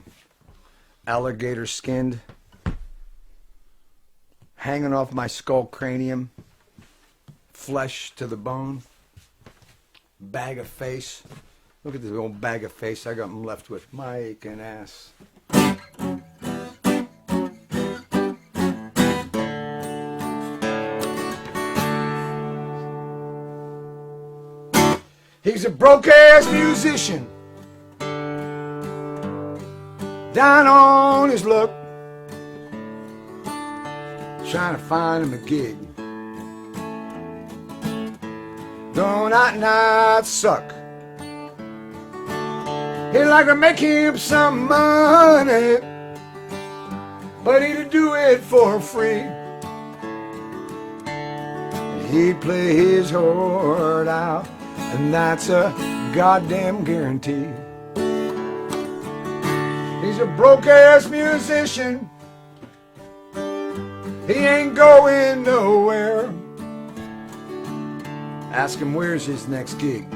alligator skinned, hanging off my skull cranium, flesh to the bone, bag of face. Look at this old bag of face I got them left with. Mike and ass. He's a broke-ass musician, down on his luck, trying to find him a gig. Don't not suck. He'd like to make him some money, but he'd do it for free. He'd play his heart out, and that's a goddamn guarantee. He's a broke-ass musician. He ain't going nowhere. Ask him where's his next gig.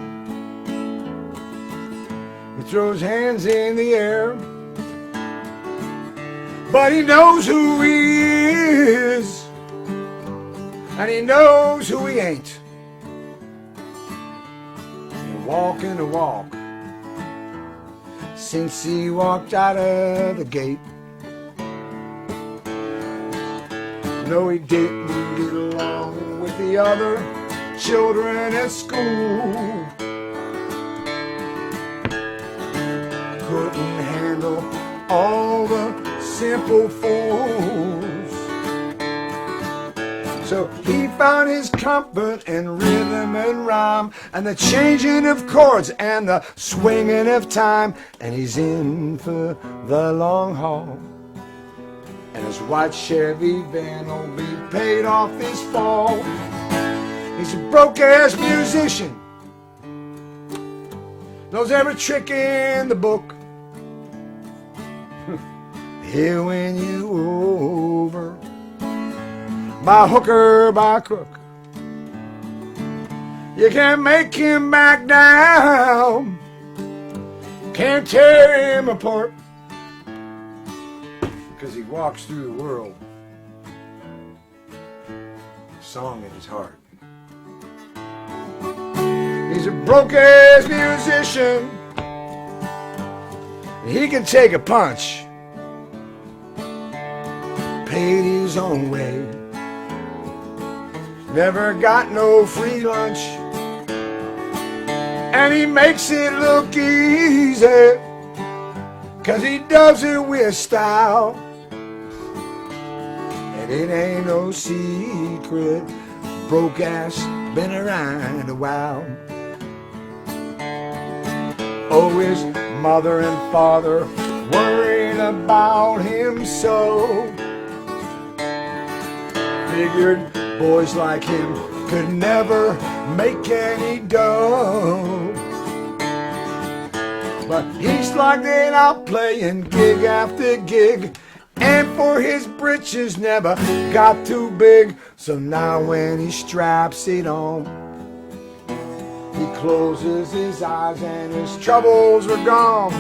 He throws hands in the air, but he knows who he is, and he knows who he ain't. Walking the walk since he walked out of the gate. No, he didn't get along with the other children at school. Couldn't handle all the simple fools. So he found his comfort in rhythm and rhyme, and the changing of chords and the swinging of time. And he's in for the long haul, and his white Chevy van will be paid off this fall. He's a broke-ass musician, knows every trick in the book. He'll win you over by hook or by crook. You can't make him back down, can't tear him apart, because he walks through the world, a song in his heart. He's a broke-ass musician. He can take a punch, paid his own way. Never got no free lunch, and he makes it look easy, 'cause he does it with style. And it ain't no secret, broke ass been around a while. Oh, his mother and father worried about him so. Figured boys like him could never make any dough. But he's locked it out playing gig after gig. And for his britches never got too big. So now when he straps it on, he closes his eyes and his troubles are gone.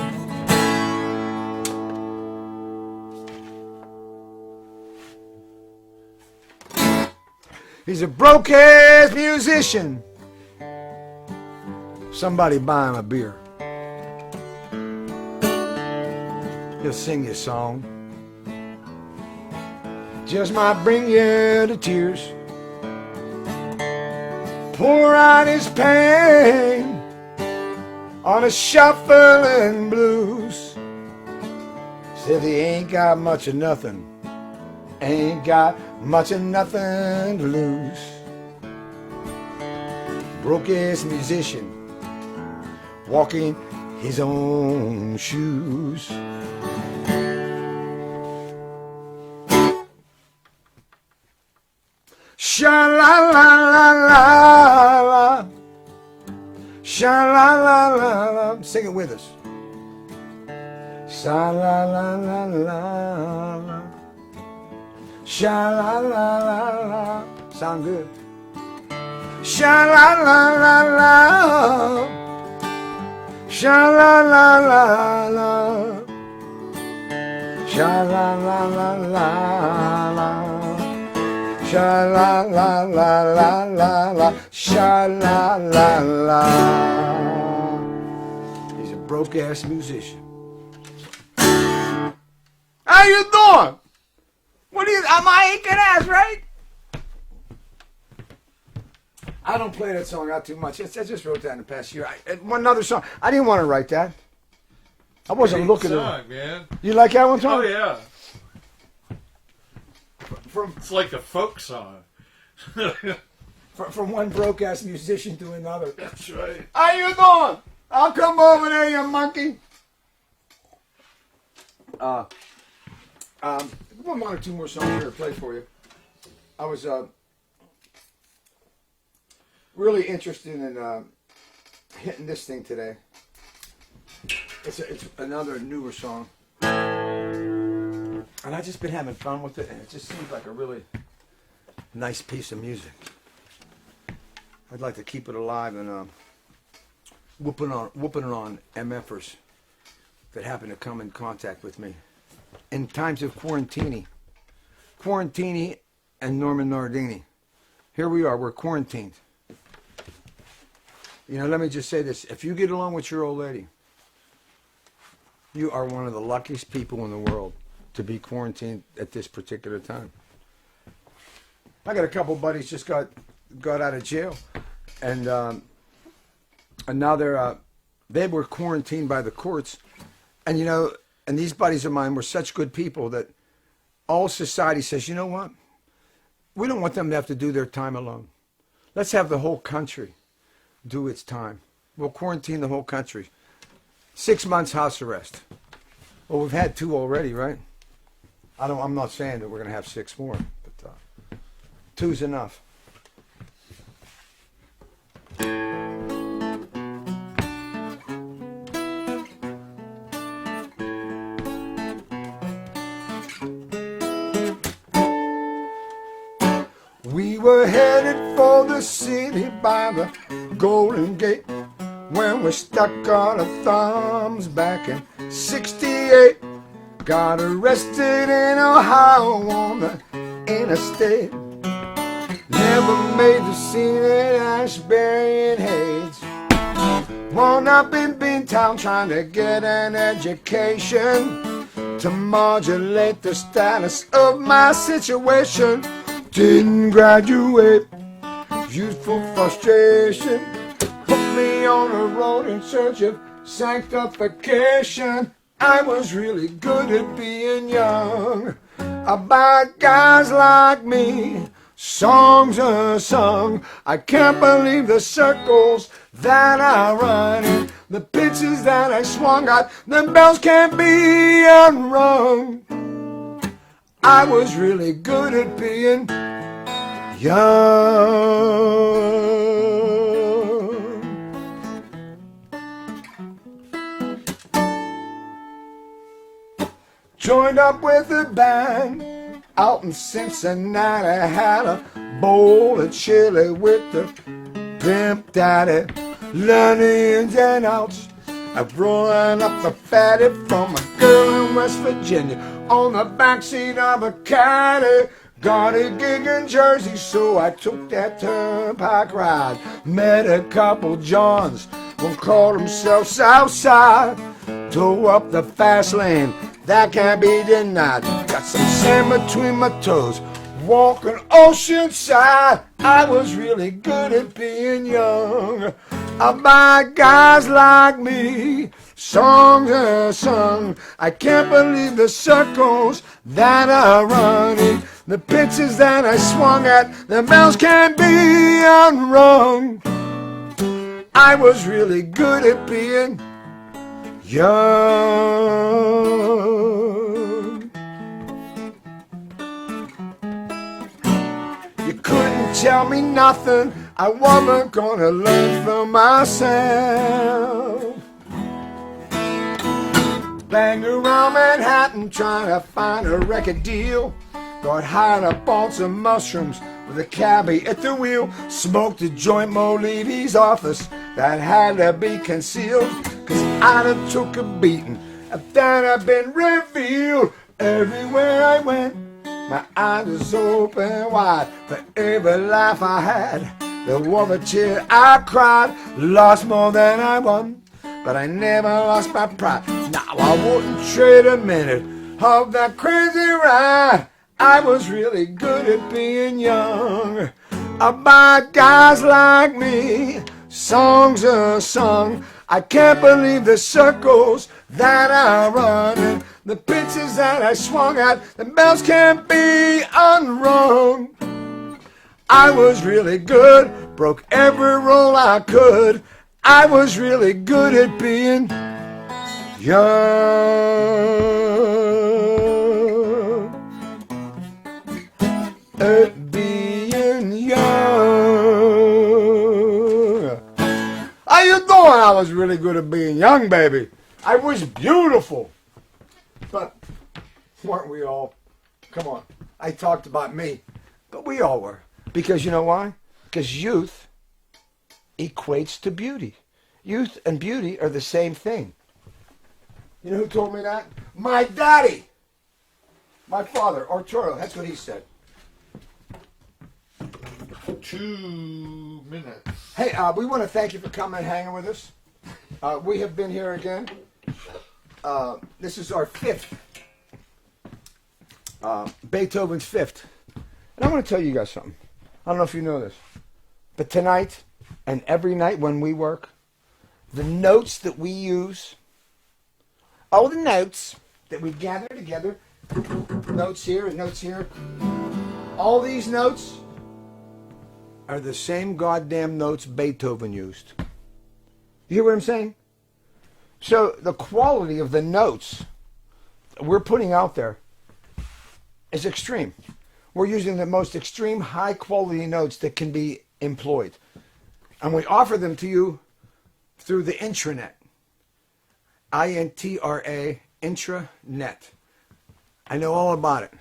He's a broke-ass musician. Somebody buy him a beer. He'll sing you a song. Just might bring you to tears. Pour out his pain on a shuffling blues. Said he ain't got much of nothing. Ain't got much of nothing to lose. Broke-ass musician, walking his own shoes. Sha-la-la-la-la-la, sha-la-la-la-la. Sing it with us. Sha-la-la-la-la-la, sha-la-la-la-la. Sound good. Sha-la-la-la-la, sha-la-la-la-la, sha-la-la-la-la-la. Sha-la-la-la-la-la, sha-la-la-la. He's a broke-ass musician. How you doing? What are you, am I aching ass, right? I don't play that song out too much. I just wrote that in the past year. One other song. I didn't want to write that. I wasn't looking at it. Man. You like that one, Tom? Oh, yeah. It's like a folk song. From one broke-ass musician to another. That's right. How you doing? I'll come over there, you monkey. One or two more songs here to play for you. I was really interested in hitting this thing today. It's another newer song. And I've just been having fun with it, and it just seems like a really nice piece of music. I'd like to keep it alive and whooping it on MFers that happen to come in contact with me in times of quarantini and Norman Nardini. Here we are, we're quarantined. You know, let me just say this. If you get along with your old lady, you are one of the luckiest people in the world to be quarantined at this particular time. I got a couple buddies just got out of jail, and now they were quarantined by the courts, and you know, and these buddies of mine were such good people that all society says, you know what, we don't want them to have to do their time alone. Let's have the whole country do its time. We'll quarantine the whole country. 6 months house arrest. Well, we've had 2 already, right? I'm not saying that we're going to have 6 more, but 2's enough. We were headed for the city by the Golden Gate when we stuck on our thumbs back in '68. Got arrested in Ohio on the interstate. Never made the scene at Ashbury and Hayes. Wound up in Beantown trying to get an education to modulate the status of my situation. Didn't graduate, youthful frustration put me on a road in search of sanctification. I was really good at being young. About guys like me, songs are sung. I can't believe the circles that I run in, the pitches that I swung at, the bells can't be unrung. I was really good at being young. joined up with the band out in Cincinnati. Had a bowl of chili with the pimp daddy. Learning ins and outs. I'm rolling up the fatty from a girl in West Virginia on the backseat of a caddy. Got a gig in Jersey, so I took that turnpike ride. Met a couple Johns, one called himself Southside. Tore up the fast lane, that can't be denied. Got some sand between my toes, walking oceanside. I was really good at being young. By guys like me, songs are sung. I can't believe the circles that are running, the pitches that I swung at, the bells can't be unrung. I was really good at being young. You couldn't tell me nothing I wasn't gonna learn from myself. Banged around Manhattan trying to find a record deal. Got high up on some mushrooms with a cabbie at the wheel. Smoked a joint Mo Levy's office that had to be concealed, 'cause I'd have took a beating if that had been revealed. Everywhere I went, my eyes was open wide for every laugh I had. There was a tear I cried, lost more than I won, but I never lost my pride. Now I wouldn't trade a minute of that crazy ride. I was really good at being young. By guys like me, songs are sung. I can't believe the circles that are running, the pitches that I swung at, the bells can't be unrung. I was really good, broke every rule I could. I was really good at being young. At being young. How you doing? I was really good at being young, baby. I was beautiful. But weren't we all? Come on. I talked about me, but we all were. Because you know why? Because youth equates to beauty. Youth and beauty are the same thing. You know who told me that? My daddy. My father, Arturo. That's what he said. 2 minutes. Hey, we want to thank you for coming and hanging with us. We have been here again. This is our fifth. Beethoven's fifth. And I want to tell you guys something. I don't know if you know this, but tonight and every night when we work, the notes that we use, all the notes that we gather together, notes here and notes here, all these notes are the same goddamn notes Beethoven used. You hear what I'm saying? So the quality of the notes we're putting out there is extreme. We're using the most extreme high quality notes that can be employed. And we offer them to you through the intranet. I-N-T-R-A, intranet. I know all about it.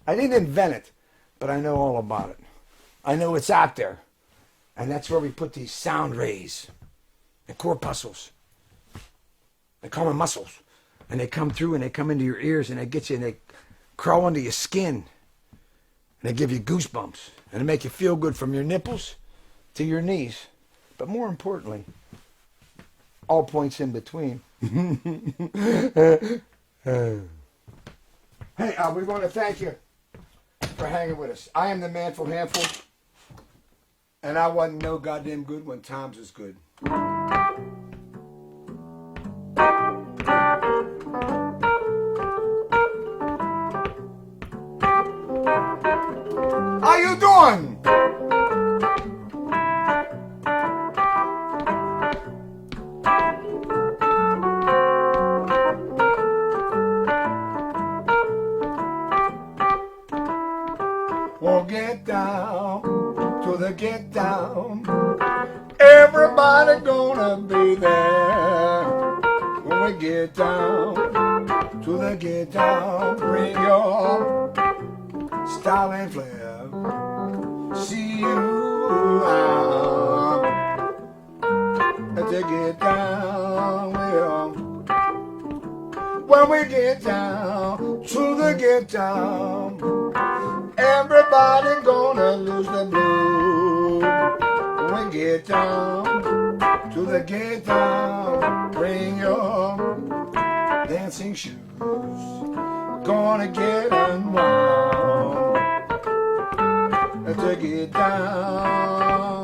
I didn't invent it, but I know all about it. I know it's out there. And that's where we put these sound rays and corpuscles. They call them muscles. And they come through and they come into your ears and they get you and they crawl under your skin. And they give you goosebumps. And they make you feel good from your nipples to your knees. But more importantly, all points in between. Hey, we want to thank you for hanging with us. I am the man from Handful. And I wasn't no goddamn good when times was good. How you doing? Well, get down to the get down. Everybody gonna be there. When we get down to the get down, bring your style and flair. See you out to get down, well, when we get down to the get down, everybody gonna lose the blue. When we get down to the get down, bring your dancing shoes. Gonna get unwound to get down.